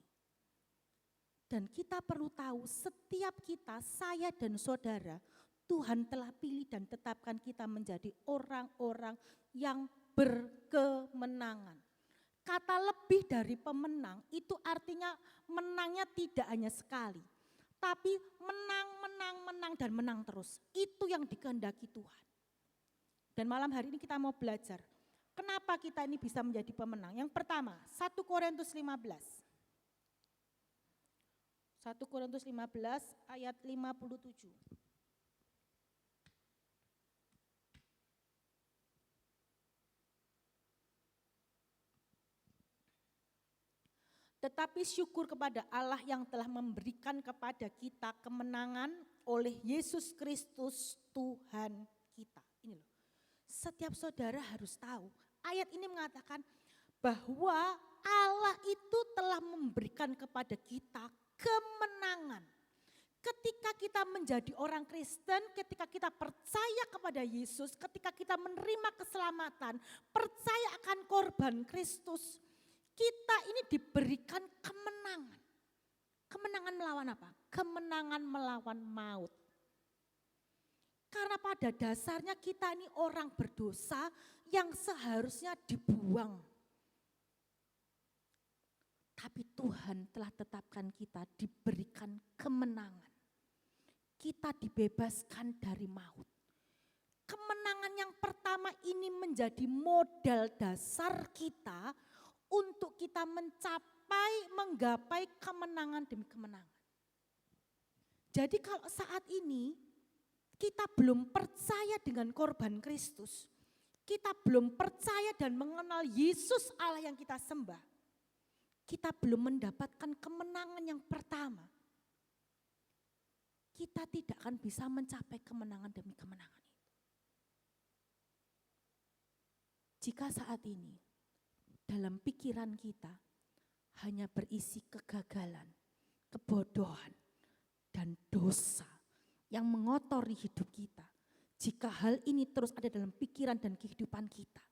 Dan kita perlu tahu setiap kita, saya dan saudara, Tuhan telah pilih dan tetapkan kita menjadi orang-orang yang berkemenangan. Kata lebih dari pemenang itu artinya menangnya tidak hanya sekali. Tapi menang dan menang terus. Itu yang dikehendaki Tuhan. Dan malam hari ini kita mau belajar. Kenapa kita ini bisa menjadi pemenang? Yang pertama, 1 Korintus 15. 1 Korintus 15 ayat 57. Tetapi syukur kepada Allah yang telah memberikan kepada kita kemenangan oleh Yesus Kristus Tuhan kita. Ini loh, setiap saudara harus tahu, ayat ini mengatakan bahwa Allah itu telah memberikan kepada kita kemenangan. Ketika kita menjadi orang Kristen, ketika kita percaya kepada Yesus, ketika kita menerima keselamatan, percaya akan korban Kristus, kita ini diberikan kemenangan. Kemenangan melawan apa? Kemenangan melawan maut. Karena pada dasarnya kita ini orang berdosa yang seharusnya dibuang. Tapi Tuhan telah tetapkan kita diberikan kemenangan. Kita dibebaskan dari maut. Kemenangan yang pertama ini menjadi modal dasar kita untuk kita menggapai kemenangan demi kemenangan. Jadi kalau saat ini kita belum percaya dengan korban Kristus, kita belum percaya dan mengenal Yesus Allah yang kita sembah, kita belum mendapatkan kemenangan yang pertama. Kita tidak akan bisa mencapai kemenangan demi kemenangan itu. Jika saat ini dalam pikiran kita hanya berisi kegagalan, kebodohan, dan dosa yang mengotori hidup kita. Jika hal ini terus ada dalam pikiran dan kehidupan kita,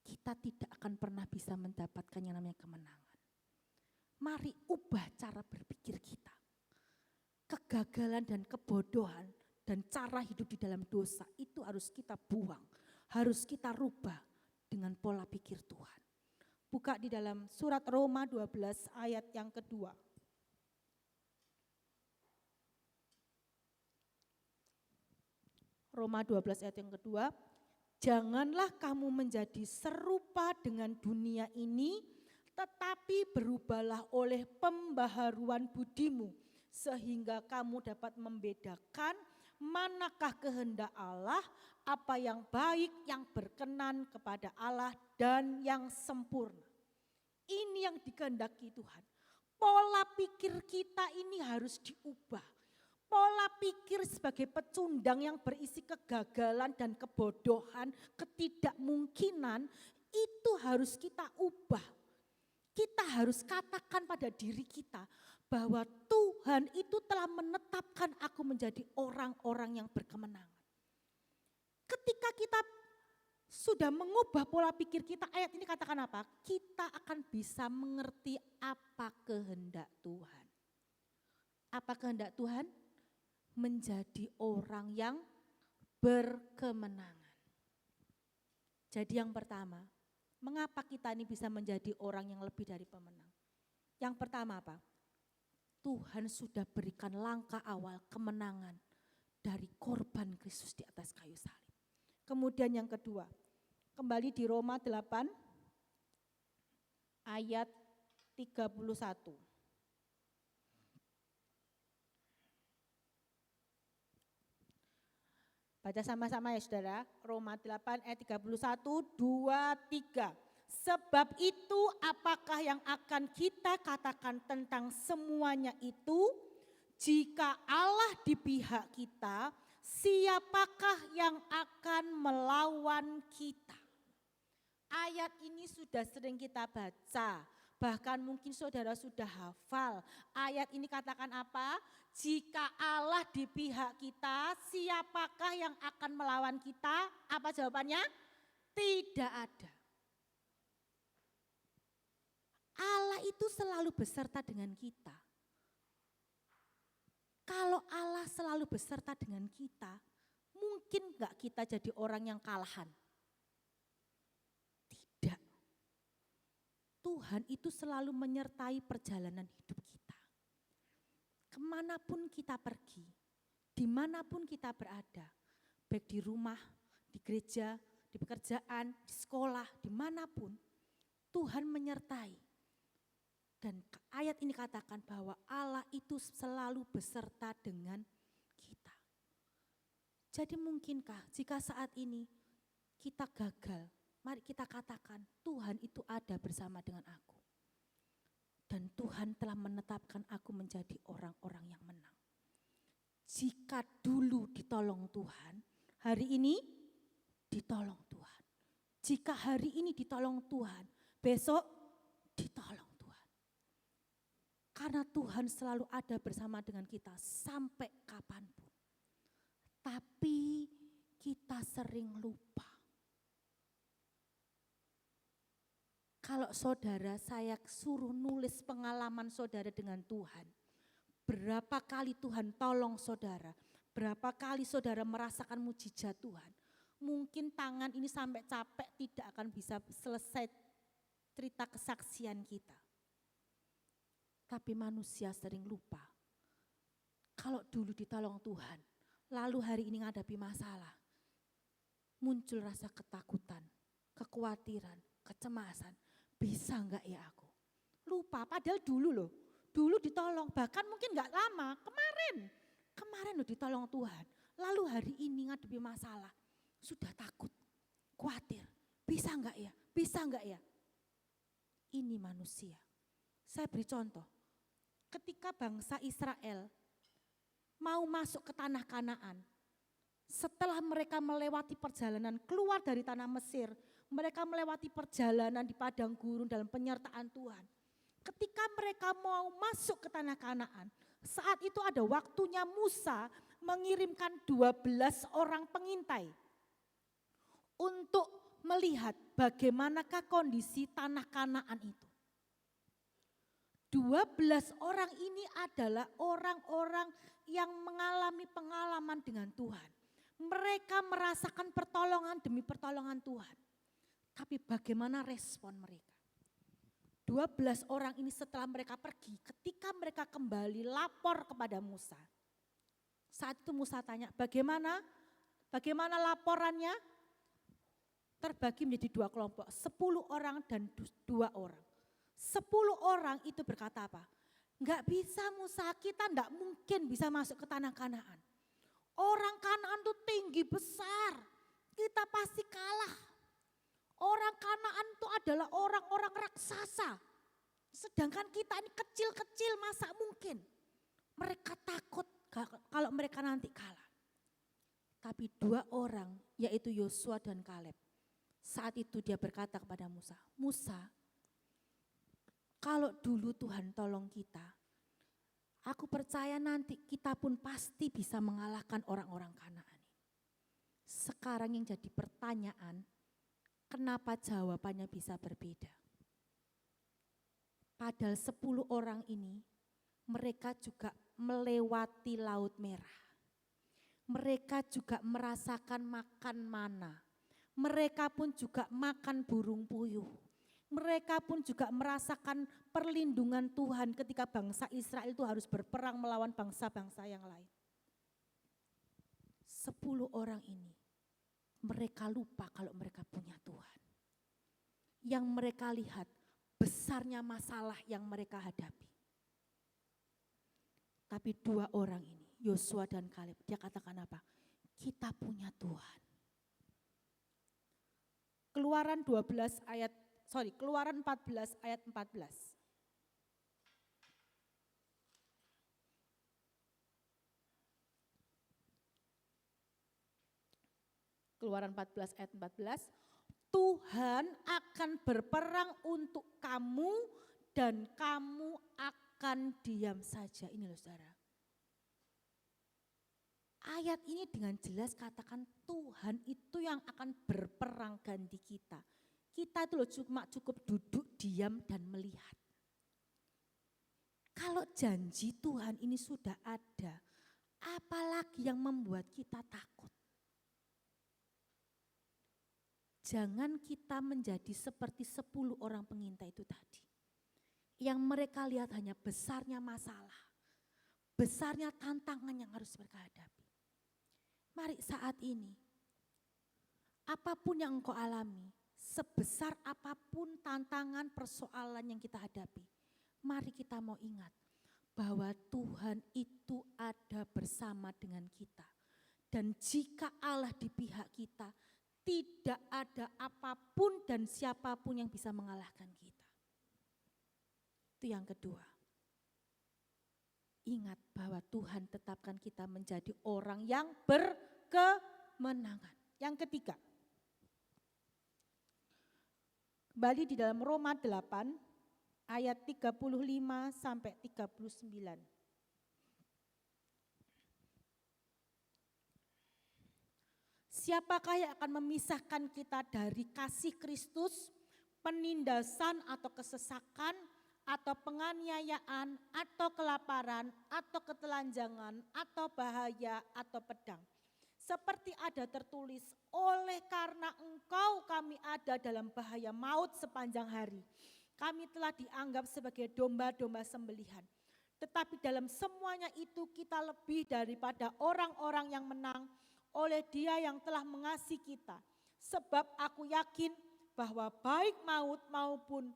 kita tidak akan pernah bisa mendapatkan yang namanya kemenangan. Mari ubah cara berpikir kita. Kegagalan dan kebodohan dan cara hidup di dalam dosa itu harus kita buang, harus kita rubah dengan pola pikir Tuhan. Buka di dalam surat Roma 12 ayat yang kedua. Roma 12 ayat yang kedua, janganlah kamu menjadi serupa dengan dunia ini, tetapi berubahlah oleh pembaharuan budimu, sehingga kamu dapat membedakan manakah kehendak Allah, apa yang baik, yang berkenan kepada Allah, dan yang sempurna. Ini yang dikehendaki Tuhan. Pola pikir kita ini harus diubah. Pola pikir sebagai pecundang yang berisi kegagalan dan kebodohan, ketidakmungkinan, itu harus kita ubah. Kita harus katakan pada diri kita bahwa Tuhan itu telah menetapkan aku menjadi orang-orang yang berkemenangan. Ketika kita sudah mengubah pola pikir kita, ayat ini katakan apa? Kita akan bisa mengerti apa kehendak Tuhan. Apa kehendak Tuhan? Menjadi orang yang berkemenangan. Jadi yang pertama, mengapa kita ini bisa menjadi orang yang lebih dari pemenang? Yang pertama apa? Tuhan sudah berikan langkah awal kemenangan dari korban Kristus di atas kayu salib. Kemudian yang kedua, kembali di Roma 8 ayat 31. Baca sama-sama ya saudara, Roma 8 ayat 31, 2, 3. Sebab itu apakah yang akan kita katakan tentang semuanya itu? Jika Allah di pihak kita, siapakah yang akan melawan kita? Ayat ini sudah sering kita baca, bahkan mungkin saudara sudah hafal. Ayat ini katakan apa? Jika Allah di pihak kita, siapakah yang akan melawan kita? Apa jawabannya? Tidak ada. Allah itu selalu beserta dengan kita. Kalau Allah selalu beserta dengan kita, mungkin enggak kita jadi orang yang kalahan? Tidak. Tuhan itu selalu menyertai perjalanan hidup kita. Kemanapun kita pergi, dimanapun kita berada, baik di rumah, di gereja, di pekerjaan, di sekolah, dimanapun, Tuhan menyertai. Dan ayat ini katakan bahwa Allah itu selalu beserta dengan kita. Jadi mungkinkah jika saat ini kita gagal, mari kita katakan Tuhan itu ada bersama dengan aku. Dan Tuhan telah menetapkan aku menjadi orang-orang yang menang. Jika dulu ditolong Tuhan, hari ini ditolong Tuhan. Jika hari ini ditolong Tuhan, besok ditolong Tuhan. Karena Tuhan selalu ada bersama dengan kita sampai kapanpun. Tapi kita sering lupa. Kalau saudara saya suruh nulis pengalaman saudara dengan Tuhan, berapa kali Tuhan tolong saudara, berapa kali saudara merasakan mujizat Tuhan, mungkin tangan ini sampai capek tidak akan bisa selesai cerita kesaksian kita. Tapi manusia sering lupa, kalau dulu ditolong Tuhan, lalu hari ini menghadapi masalah, muncul rasa ketakutan, kekhawatiran, kecemasan. Bisa enggak ya aku? Lupa, padahal dulu loh, dulu ditolong, bahkan mungkin enggak lama, kemarin loh ditolong Tuhan. Lalu hari ini ngadepi masalah, sudah takut, khawatir, bisa enggak ya, bisa enggak ya? Ini manusia. Saya beri contoh, ketika bangsa Israel mau masuk ke tanah Kanaan, setelah mereka melewati perjalanan keluar dari tanah Mesir, mereka melewati perjalanan di padang gurun dalam penyertaan Tuhan. Ketika mereka mau masuk ke tanah Kanaan, saat itu ada waktunya Musa mengirimkan 12 orang pengintai untuk melihat bagaimanakah kondisi tanah Kanaan itu. 12 orang ini adalah orang-orang yang mengalami pengalaman dengan Tuhan. Mereka merasakan pertolongan demi pertolongan Tuhan. Tapi bagaimana respon mereka? 12 orang ini setelah mereka pergi, ketika mereka kembali lapor kepada Musa. Saat itu Musa tanya, bagaimana Bagaimana laporannya? Terbagi menjadi 2 kelompok, 10 orang dan 2 orang. 10 orang itu berkata apa? Enggak bisa Musa, kita enggak mungkin bisa masuk ke tanah Kanaan. Orang Kanaan itu tinggi besar, kita pasti kalah. Orang Kanaan itu adalah orang-orang raksasa. Sedangkan kita ini kecil-kecil, masa mungkin. Mereka takut kalau mereka nanti kalah. Tapi 2 orang, yaitu Yosua dan Kaleb. Saat itu dia berkata kepada Musa, Musa, kalau dulu Tuhan tolong kita, aku percaya nanti kita pun pasti bisa mengalahkan orang-orang Kanaan. Sekarang yang jadi pertanyaan, kenapa jawabannya bisa berbeda? Padahal 10 orang ini, mereka juga melewati Laut Merah. Mereka juga merasakan makan mana. Mereka pun juga makan burung puyuh. Mereka pun juga merasakan perlindungan Tuhan ketika bangsa Israel itu harus berperang melawan bangsa-bangsa yang lain. 10 orang ini, mereka lupa kalau mereka punya Tuhan. Yang mereka lihat besarnya masalah yang mereka hadapi. Tapi 2 orang ini, Yosua dan Kaleb, dia katakan apa? Kita punya Tuhan. Keluaran 14 ayat 14. Keluaran 14 ayat 14. Tuhan akan berperang untuk kamu dan kamu akan diam saja. Ini loh saudara. Ayat ini dengan jelas katakan Tuhan itu yang akan berperang ganti kita. Kita itu loh cuma cukup duduk, diam dan melihat. Kalau janji Tuhan ini sudah ada, apalagi yang membuat kita takut? Jangan kita menjadi seperti 10 orang pengintai itu tadi. Yang mereka lihat hanya besarnya masalah, besarnya tantangan yang harus mereka hadapi. Mari saat ini, apapun yang engkau alami, sebesar apapun tantangan persoalan yang kita hadapi, mari kita mau ingat bahwa Tuhan itu ada bersama dengan kita. Dan jika Allah di pihak kita, tidak ada apapun dan siapapun yang bisa mengalahkan kita. Itu yang kedua. Ingat bahwa Tuhan tetapkan kita menjadi orang yang berkemenangan. Yang ketiga, kembali di dalam Roma 8 ayat 35 sampai 39. Siapakah yang akan memisahkan kita dari kasih Kristus? Penindasan atau kesesakan, atau penganiayaan, atau kelaparan, atau ketelanjangan, atau bahaya, atau pedang. Seperti ada tertulis, oleh karena engkau kami ada dalam bahaya maut sepanjang hari. Kami telah dianggap sebagai domba-domba sembelihan. Tetapi dalam semuanya itu kita lebih daripada orang-orang yang menang oleh Dia yang telah mengasihi kita. Sebab aku yakin bahwa baik maut maupun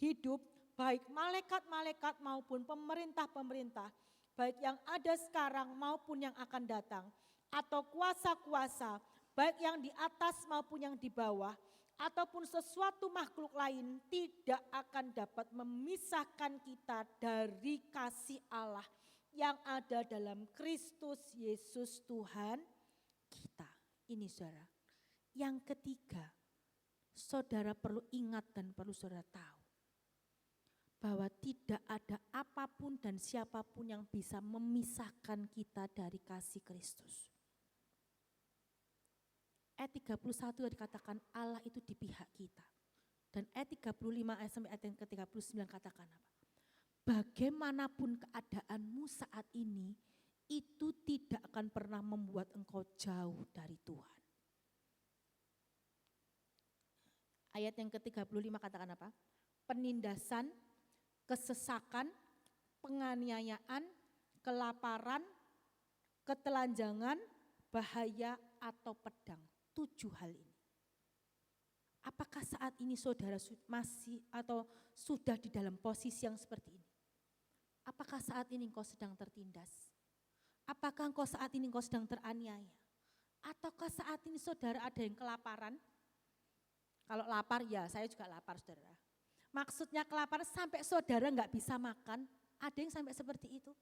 hidup, baik malaikat-malaikat maupun pemerintah-pemerintah, baik yang ada sekarang maupun yang akan datang, atau kuasa-kuasa, baik yang di atas maupun yang di bawah, ataupun sesuatu makhluk lain tidak akan dapat memisahkan kita dari kasih Allah yang ada dalam Kristus Yesus Tuhan kita. Ini saudara. Yang ketiga, saudara perlu ingat dan perlu saudara tahu bahwa tidak ada apapun dan siapapun yang bisa memisahkan kita dari kasih Kristus. Ayat 31 dikatakan Allah itu di pihak kita. Dan ayat 35 ayat sampai ayat yang ke-39 katakan apa? Bagaimanapun keadaanmu saat ini, itu tidak akan pernah membuat engkau jauh dari Tuhan. Ayat yang ke-35 katakan apa? Penindasan, kesesakan, penganiayaan, kelaparan, ketelanjangan, bahaya, atau pedang. 7 hal ini. Apakah saat ini saudara masih atau sudah di dalam posisi yang seperti ini? Apakah saat ini engkau sedang tertindas? Apakah engkau saat ini engkau sedang teraniaya? Ataukah saat ini saudara ada yang kelaparan? Kalau lapar ya saya juga lapar saudara. Maksudnya kelaparan sampai saudara nggak bisa makan, ada yang sampai seperti itu?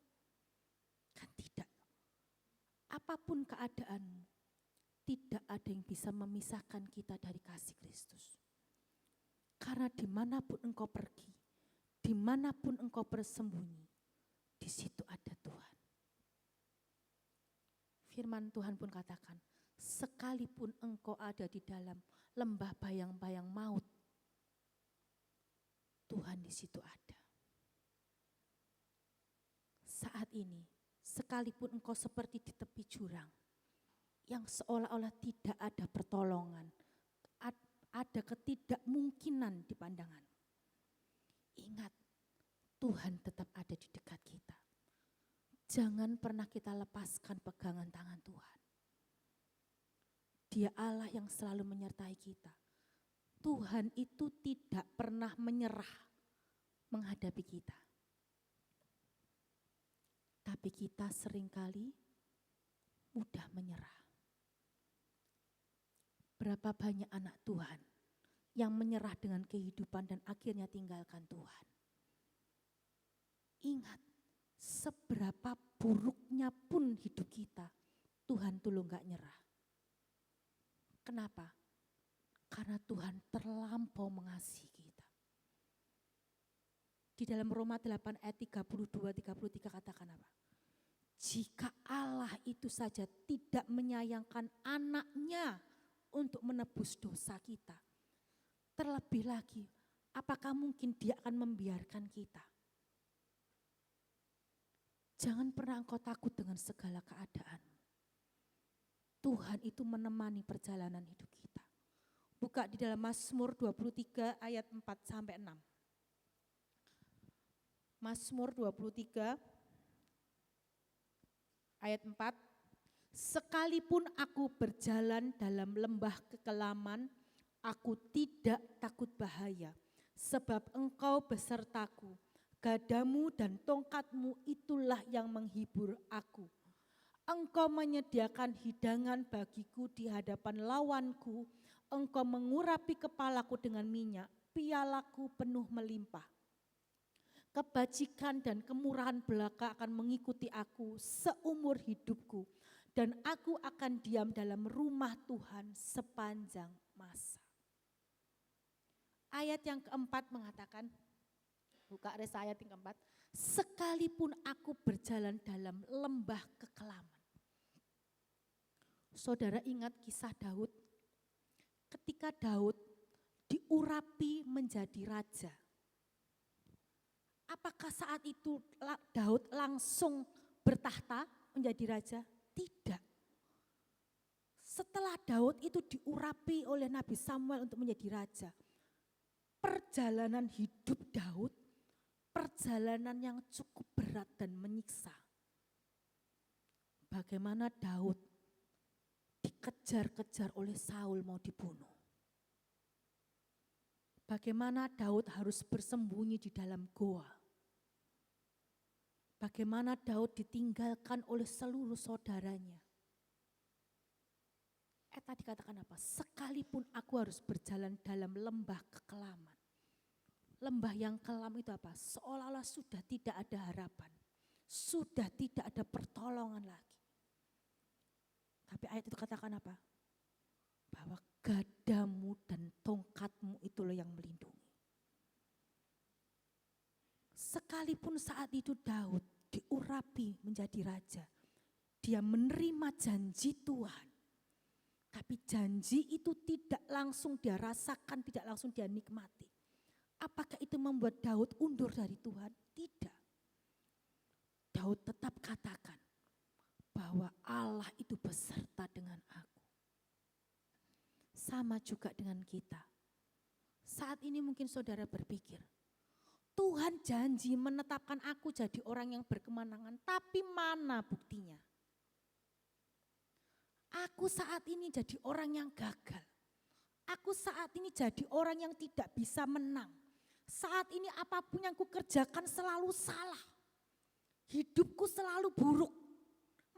Kan tidak. Apapun keadaanmu, tidak ada yang bisa memisahkan kita dari kasih Kristus. Karena dimanapun engkau pergi, dimanapun engkau bersembunyi, di situ ada Tuhan. Firman Tuhan pun katakan, sekalipun engkau ada di dalam lembah bayang-bayang maut, Tuhan di situ ada. Saat ini, sekalipun engkau seperti di tepi jurang, yang seolah-olah tidak ada pertolongan, ada ketidakmungkinan di pandangan. Ingat, Tuhan tetap ada di dekat kita. Jangan pernah kita lepaskan pegangan tangan Tuhan. Dia Allah yang selalu menyertai kita. Tuhan itu tidak pernah menyerah menghadapi kita. Tapi kita seringkali mudah menyerah. Berapa banyak anak Tuhan yang menyerah dengan kehidupan dan akhirnya tinggalkan Tuhan. Ingat, seberapa buruknya pun hidup kita, Tuhan tuh gak nyerah. Kenapa? Karena Tuhan terlampau mengasihi kita. Di dalam Roma 8 ayat 32-33 katakan apa? Jika Allah itu saja tidak menyayangkan anaknya untuk menebus dosa kita, terlebih lagi apakah mungkin dia akan membiarkan kita? Jangan pernah engkau takut dengan segala keadaan. Tuhan itu menemani perjalanan hidup kita. Buka di dalam Mazmur 23 ayat 4-6. Mazmur 23 ayat 4. Sekalipun aku berjalan dalam lembah kekelaman, aku tidak takut bahaya, sebab engkau besertaku. Gadamu dan tongkatmu itulah yang menghibur aku. Engkau menyediakan hidangan bagiku di hadapan lawanku. Engkau mengurapi kepalaku dengan minyak, pialaku penuh melimpah. Kebajikan dan kemurahan belaka akan mengikuti aku seumur hidupku. Dan aku akan diam dalam rumah Tuhan sepanjang masa. Ayat yang keempat mengatakan, buka resa ayat yang keempat, sekalipun aku berjalan dalam lembah kekelaman. Saudara ingat kisah Daud? Ketika Daud diurapi menjadi raja. Apakah saat itu Daud langsung bertahta menjadi raja? Tidak. Setelah Daud itu diurapi oleh Nabi Samuel untuk menjadi raja. Perjalanan hidup Daud, perjalanan yang cukup berat dan menyiksa. Bagaimana Daud dikejar-kejar oleh Saul mau dibunuh. Bagaimana Daud harus bersembunyi di dalam goa. Bagaimana Daud ditinggalkan oleh seluruh saudaranya. Tadi katakan apa? Sekalipun aku harus berjalan dalam lembah kekelaman. Lembah yang kelam itu apa? Seolah-olah sudah tidak ada harapan. Sudah tidak ada pertolongan lagi. Tapi ayat itu katakan apa? Bahwa gadamu dan tongkatmu itulah yang melindungi. Sekalipun saat itu Daud diurapi menjadi raja. Dia menerima janji Tuhan. Tapi janji itu tidak langsung dia rasakan, tidak langsung dia nikmati. Apakah itu membuat Daud undur dari Tuhan? Tidak. Daud tetap katakan bahwa Allah itu beserta dengan aku. Sama juga dengan kita. Saat ini mungkin saudara berpikir, Tuhan janji menetapkan aku jadi orang yang berkemenangan, tapi mana buktinya? Aku saat ini jadi orang yang gagal. Aku saat ini jadi orang yang tidak bisa menang. Saat ini apapun yang kukerjakan selalu salah. Hidupku selalu buruk.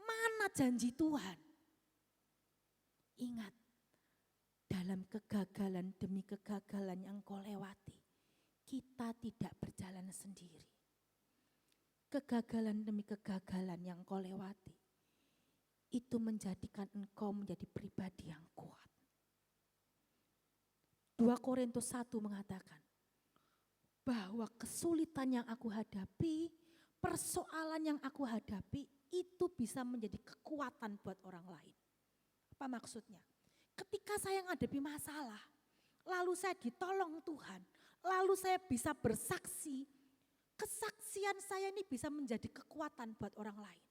Mana janji Tuhan? Ingat, dalam kegagalan demi kegagalan yang kau lewati, kita tidak berjalan sendiri. Kegagalan demi kegagalan yang kau lewati, itu menjadikan engkau menjadi pribadi yang kuat. 2 Korintus 1 mengatakan bahwa kesulitan yang aku hadapi, persoalan yang aku hadapi itu bisa menjadi kekuatan buat orang lain. Apa maksudnya? Ketika saya menghadapi masalah, lalu saya ditolong Tuhan, lalu saya bisa bersaksi, kesaksian saya ini bisa menjadi kekuatan buat orang lain.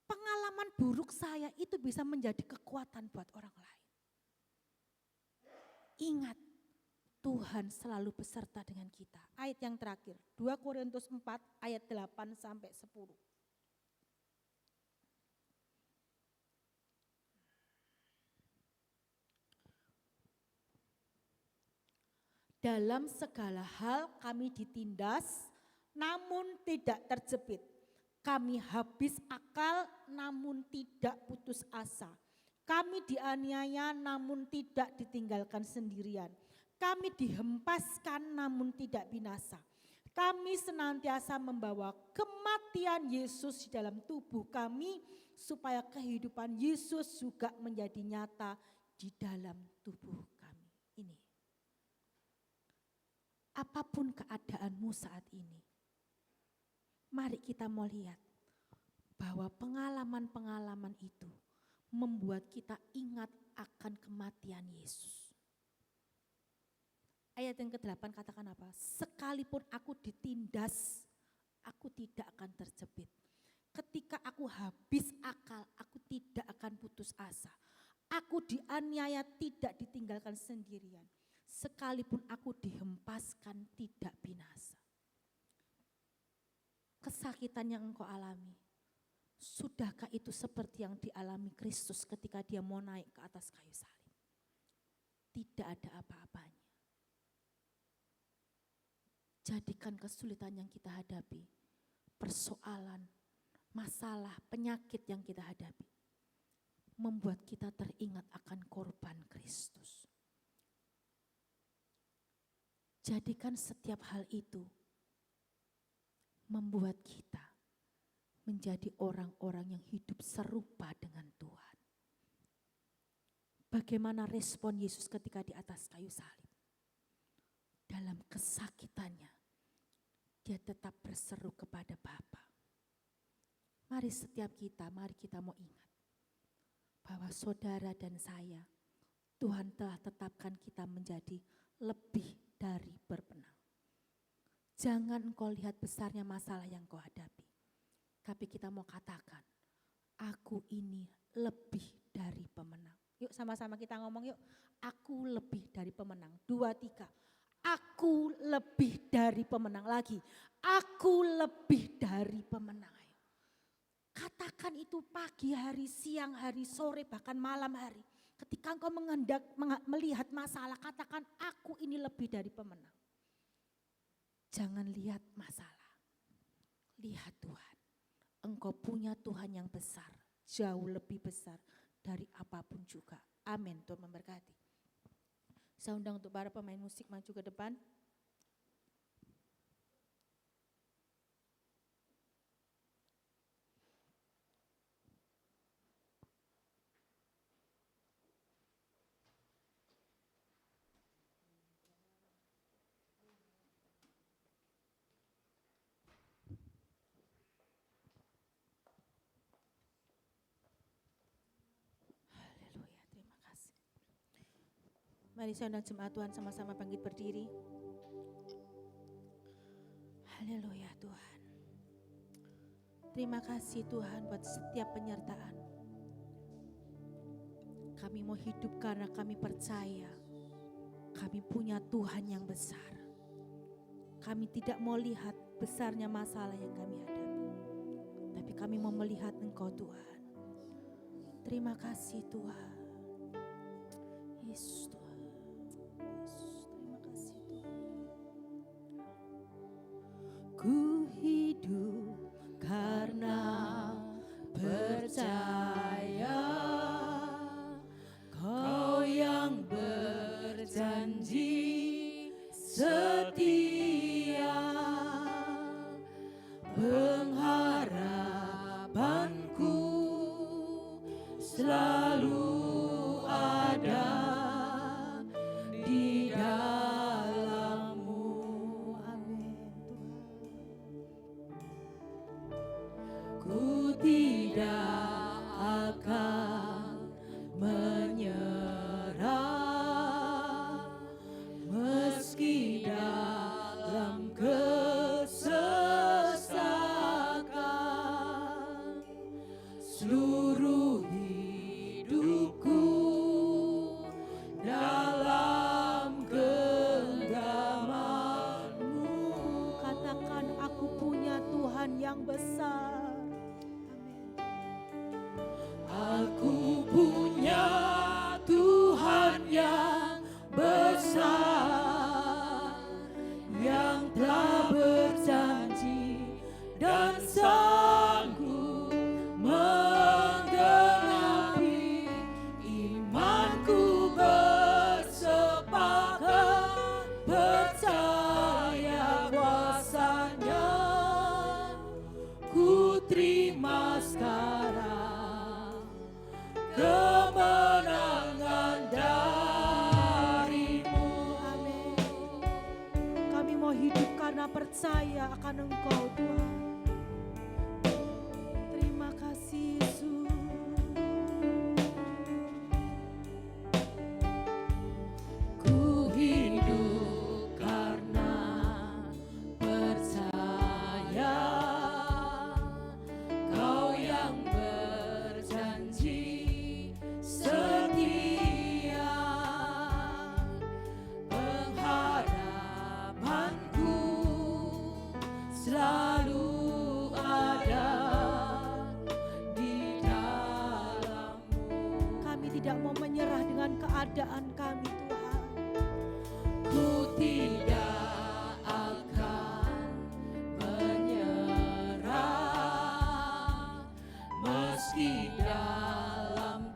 Pengalaman buruk saya itu bisa menjadi kekuatan buat orang lain. Ingat, Tuhan selalu beserta dengan kita. Ayat yang terakhir, 2 Korintus 4 ayat 8 sampai 10. Dalam segala hal kami ditindas, namun tidak terjepit. Kami habis akal, namun tidak putus asa. Kami dianiaya, namun tidak ditinggalkan sendirian. Kami dihempaskan, namun tidak binasa. Kami senantiasa membawa kematian Yesus di dalam tubuh kami, supaya kehidupan Yesus juga menjadi nyata di dalam tubuh kami. Ini. Apapun keadaanmu saat ini, mari kita mau lihat bahwa pengalaman-pengalaman itu membuat kita ingat akan kematian Yesus. Ayat yang ke-8 katakan apa? Sekalipun aku ditindas, aku tidak akan terjepit. Ketika aku habis akal, aku tidak akan putus asa. Aku dianiaya, tidak ditinggalkan sendirian. Sekalipun aku dihempaskan, tidak binasa. Kesakitan yang engkau alami, sudahkah itu seperti yang dialami Kristus ketika dia mau naik ke atas kayu salib? Tidak ada apa-apanya. Jadikan kesulitan yang kita hadapi, persoalan, masalah, penyakit yang kita hadapi, membuat kita teringat akan korban Kristus. Jadikan setiap hal itu membuat kita menjadi orang-orang yang hidup serupa dengan Tuhan. Bagaimana respon Yesus ketika di atas kayu salib? Dalam kesakitannya, dia tetap berseru kepada Bapa. Mari setiap kita, mari kita mau ingat bahwa saudara dan saya, Tuhan telah tetapkan kita menjadi lebih dari berpenang. Jangan engkau lihat besarnya masalah yang kau hadapi. Tapi kita mau katakan, aku ini lebih dari pemenang. Yuk sama-sama kita ngomong yuk, aku lebih dari pemenang. 2, 3, aku lebih dari pemenang lagi. Aku lebih dari pemenang. Ayo. Katakan itu pagi hari, siang hari, sore, bahkan malam hari. Ketika engkau melihat masalah, katakan aku ini lebih dari pemenang. Jangan lihat masalah, lihat Tuhan. Engkau punya Tuhan yang besar, jauh lebih besar dari apapun juga. Amin, Tuhan memberkati. Saya undang untuk para pemain musik maju ke depan. Mari saya undang jemaat Tuhan sama-sama bangkit berdiri. Haleluya Tuhan. Terima kasih Tuhan buat setiap penyertaan. Kami mau hidup karena kami percaya kami punya Tuhan yang besar. Kami tidak mau lihat besarnya masalah yang kami hadapi. Tapi kami mau melihat Engkau Tuhan. Terima kasih Tuhan. Yesus Tuhan. Yesus, terima kasih Tuhan. Ku hidup karena percaya Kau yang berjanji setia, pengharapanku selalu ada di dalam-Mu. Amin. Ku tidak akan menyerah meski dalam kesesakan. Seluruh hidupku dalam genggaman-Mu. Katakan, aku punya Tuhan yang besar. Aku punya Tuhan yang besar, yang telah berjanji dan sanggup menggenapi imanku. Bersepakat percaya kuasa-Nya, ku terima sekarang kemenangan dari-Mu. Amin. Kami mau hidup karena percaya akan Engkau Tuhan. Terima kasih Yesus. Ku hidup karena percaya Kau yang berjanji setia, pengharapanku selalu ada di dalam-Mu. Kami tidak mau menyerah dengan keadaan kami Tuhan. Ku tidak akan menyerah meski dalam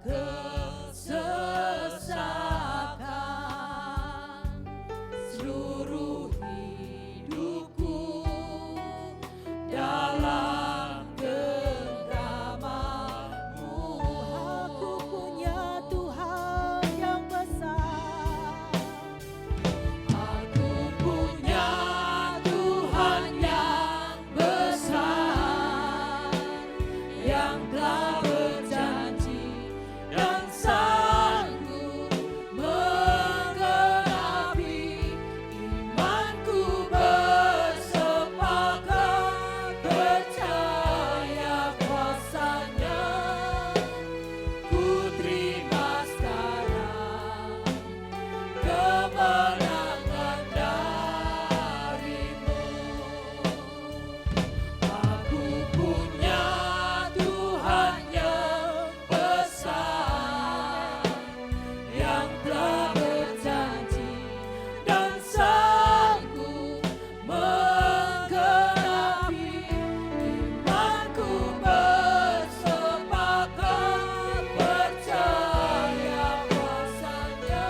kesesakan. Seluruh hidupku dalam genggaman-Mu. Aku punya Tuhan yang besar. Aku punya Tuhan yang besar, yang telah berjanji dan sanggup menggenapi imanku. Bersepakat percaya kuasa-Nya, ku terima sekarang kemenangan dari-Mu. Aku punya Tuhan yang besar, yang telah berjanji dan sanggup menggenapi imanku. Bersepakat percaya kuasa-Nya,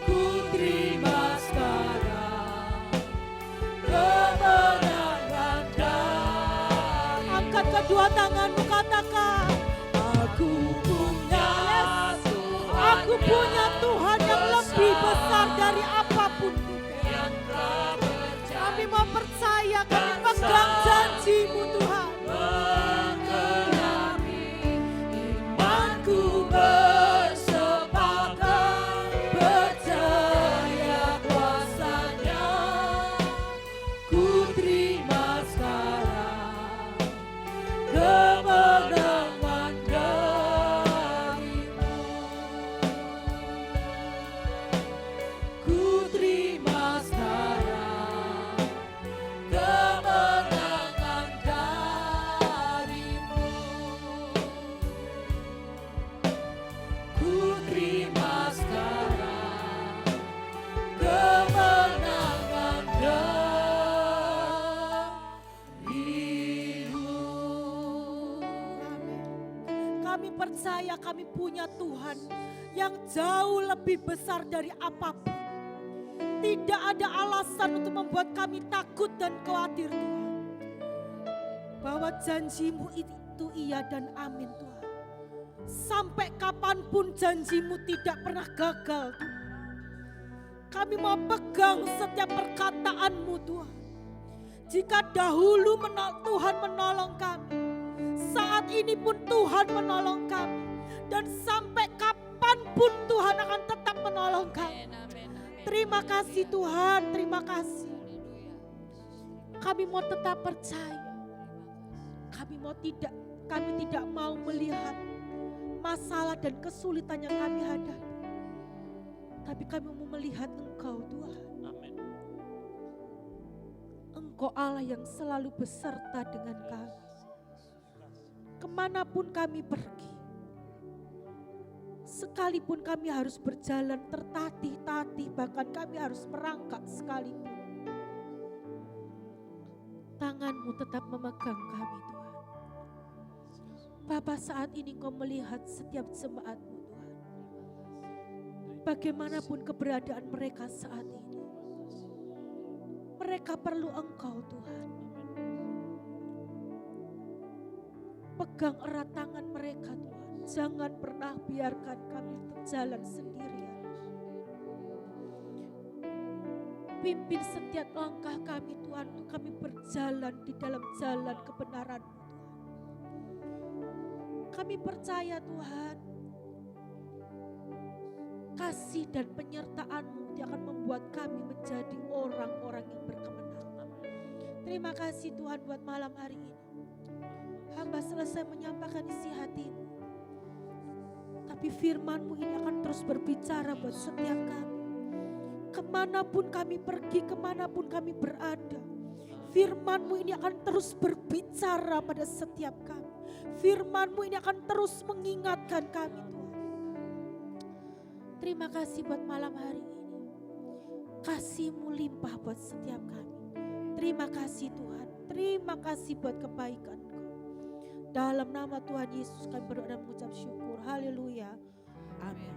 ku terima sekarang kemenangan dari-Mu. Angkat kedua tanganmu, katakan, Aku punya Tuhan aku punya Tuhan yang lebih besar dari apapun Tuhan. yang telah berjanji Kami mau percaya, kami pegang janji-Mu Tuhan. menggenapi imanku. Bersepakat percaya kuasa-Nya, ku terima sekarang kemenangan dari-Mu. Ku terima sekarang kemenangan dari-Mu. percaya kami punya Tuhan yang jauh lebih besar dari apapun. Tidak ada alasan untuk membuat kami takut dan khawatir Tuhan. Bahwa janji-Mu itu iya dan amin Tuhan. Sampai kapanpun janji-Mu tidak pernah gagal Tuhan. Kami mau pegang setiap perkataan-Mu Tuhan. Jika dahulu Tuhan menolong kami, saat ini pun Tuhan menolong kami. Dan sampai kapanpun Tuhan akan tetap menolong kami. Terima kasih Tuhan, terima kasih. Kami mau tetap percaya. Kami tidak mau melihat masalah dan kesulitan yang kami hadapi. Tapi kami mau melihat Engkau Tuhan. Amin. Engkau Allah yang selalu beserta dengan kami. Kemanapun kami pergi. Sekalipun kami harus berjalan tertatih-tatih, bahkan kami harus merangkak sekalipun. Tangan-Mu tetap memegang kami Tuhan. Bapa, saat ini Engkau melihat setiap jemaat-Mu Tuhan. Bagaimanapun keberadaan mereka saat ini. Mereka perlu Engkau Tuhan. Pegang erat tangan mereka Tuhan. Jangan pernah biarkan kami berjalan sendirian. Pimpin setiap langkah kami Tuhan, untuk kami berjalan di dalam jalan kebenaran-Mu Tuhan. Kami percaya Tuhan, kasih dan penyertaan-Mu yang akan membuat kami menjadi orang-orang yang berkemenangan. Terima kasih Tuhan buat malam hari ini. Hamba selesai menyampaikan isi hati-Mu. Tapi firman-Mu ini akan terus berbicara buat setiap kami. Kemanapun kami pergi, kemanapun kami berada. Firman-Mu ini akan terus berbicara pada setiap kami. Firman-Mu ini akan terus mengingatkan kami Tuhan. Terima kasih buat malam hari ini. Kasih-Mu limpah buat setiap kami. Terima kasih Tuhan. Terima kasih buat kebaikan-Mu. Dalam nama Tuhan Yesus kami berdoa dan mengucap syukur. Haleluya. Amin.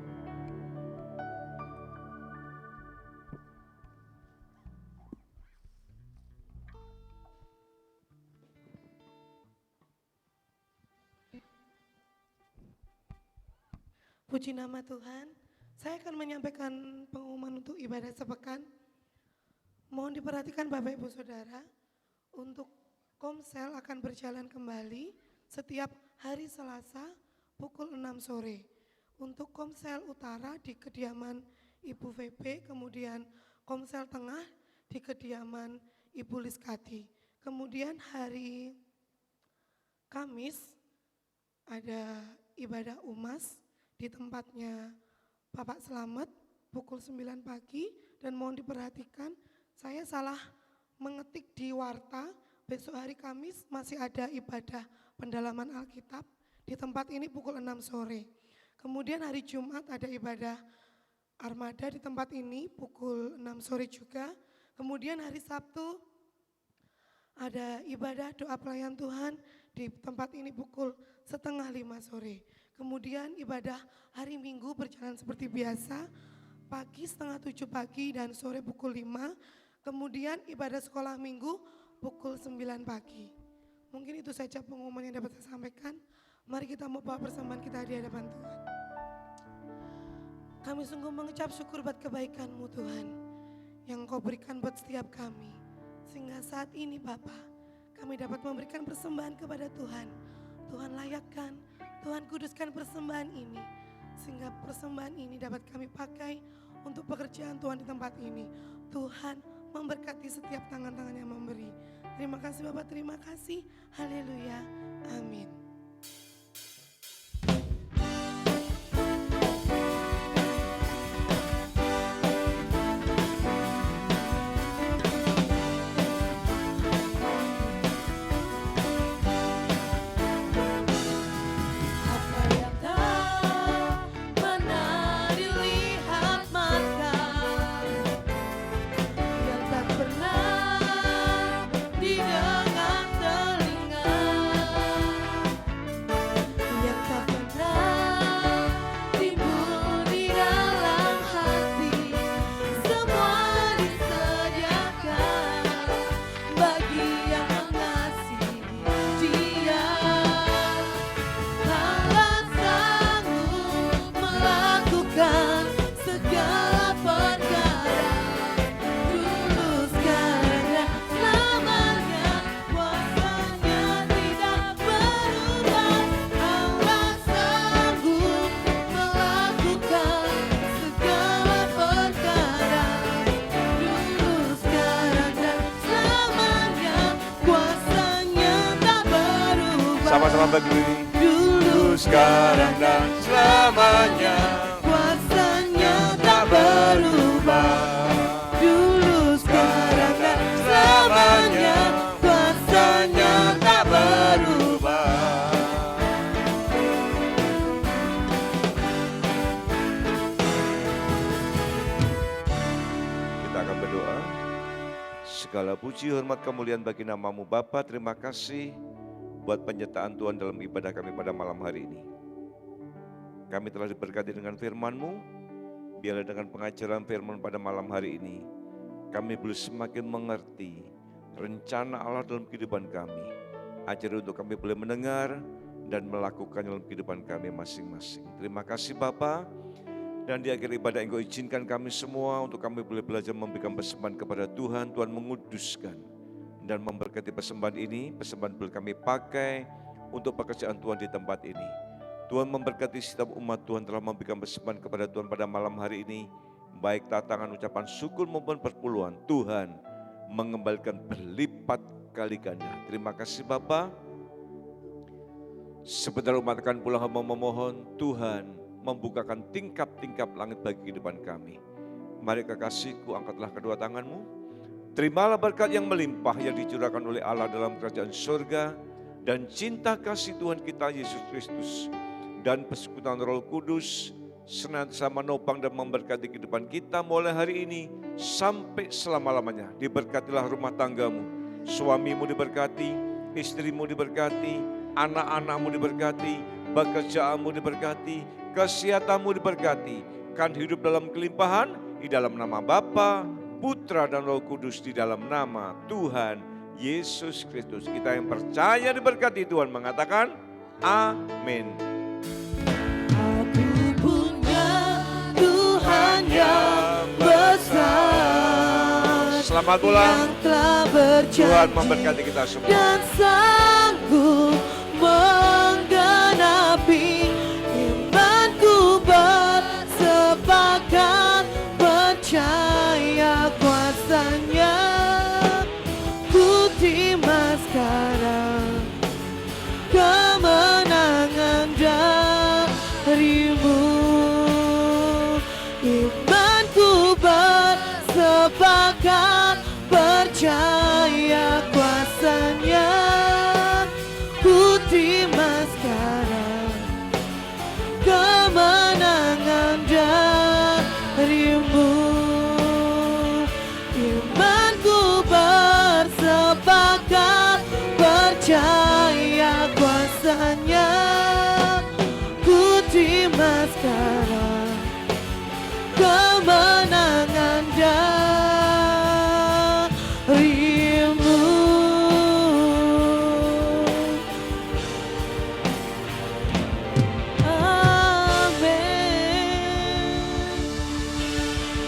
Puji nama Tuhan. Saya akan menyampaikan pengumuman untuk ibadah sepekan. Mohon diperhatikan Bapak Ibu Saudara, untuk Komsel akan berjalan kembali setiap hari Selasa pukul 6 sore. Untuk Komsel Utara di kediaman Ibu VP, kemudian Komsel Tengah di kediaman Ibu Liskati. Kemudian hari Kamis ada ibadah UMAS di tempatnya Bapak Slamet pukul 9 pagi. Dan mohon diperhatikan, saya salah mengetik di warta, besok hari Kamis masih ada ibadah pendalaman Alkitab di tempat ini pukul 6 sore. Kemudian hari Jumat ada ibadah Armada di tempat ini pukul 6 sore juga. Kemudian hari Sabtu ada ibadah doa pelayan Tuhan di tempat ini pukul 4:30 sore. Kemudian ibadah hari Minggu berjalan seperti biasa, pagi 6:30 pagi dan sore pukul 5. Kemudian ibadah sekolah Minggu pukul 9 pagi. Mungkin itu saja pengumuman yang dapat saya sampaikan. Mari kita membawa persembahan kita di hadapan Tuhan. Kami sungguh mengucap syukur buat kebaikan-Mu Tuhan, yang Kau berikan buat setiap kami. Sehingga saat ini Bapa, kami dapat memberikan persembahan kepada Tuhan. Tuhan layakkan, Tuhan kuduskan persembahan ini. Sehingga persembahan ini dapat kami pakai untuk pekerjaan Tuhan di tempat ini. Tuhan memberkati setiap tangan-tangan yang memberi. Terima kasih Bapak, terima kasih. Haleluya, amin. Apa yang tak pernah dilihat mata, yang tak pernah didengar telinga, Sama-sama berdiri. Dulu, Sekarang dan selamanya kuasanya tak berubah. Dulu, sekarang dan selamanya kuasanya tak berubah. Kita akan berdoa. Segala puji, hormat, kemuliaan bagi nama-Mu Bapa. Terima kasih buat penyertaan Tuhan dalam ibadah kami pada malam hari ini. Kami telah diberkati dengan firman-Mu. Biarlah dengan pengajaran firman pada malam hari ini, kami boleh semakin mengerti rencana Allah dalam kehidupan kami. Ajar untuk kami boleh mendengar dan melakukan dalam kehidupan kami masing-masing. Terima kasih Bapa. Dan di akhir ibadah Engkau izinkan kami semua untuk kami boleh belajar memberikan persembahan kepada Tuhan. Tuhan menguduskan dan memberkati persembahan ini. Persembahan boleh kami pakai untuk pekerjaan Tuhan di tempat ini. Tuhan memberkati setiap umat Tuhan telah memberikan persembahan kepada Tuhan pada malam hari ini. Baik tatangan ucapan syukur maupun perpuluhan. Tuhan mengembalikan berlipat kali ganda. Terima kasih Bapa. Sebentar umat akan pulang hamba memohon Tuhan membukakan tingkap-tingkap langit bagi kehidupan kami. Mari kekasihku, angkatlah kedua tanganmu. Terimalah berkat yang melimpah yang dicurahkan oleh Allah dalam kerajaan surga. Dan cinta kasih Tuhan kita Yesus Kristus dan persekutuan Roh Kudus senantiasa menopang dan memberkati kehidupan kita mulai hari ini sampai selama-lamanya. Diberkatilah rumah tanggamu, suamimu diberkati, istrimu diberkati, anak-anakmu diberkati, pekerjaanmu diberkati, kesehatanmu diberkati, kan hidup dalam kelimpahan di dalam nama Bapa, Putra dan Roh Kudus, di dalam nama Tuhan Yesus Kristus. Kita yang percaya diberkati Tuhan mengatakan amin. Aku punya Tuhan yang besar, Selamat pulang. yang telah berjanji Tuhan memberkati kita semua. dan sanggup menggenapi. Imanku bersepakat percaya kuasanya. Ku terima sekarang kemenangan darimu. Imanku bersepakat percaya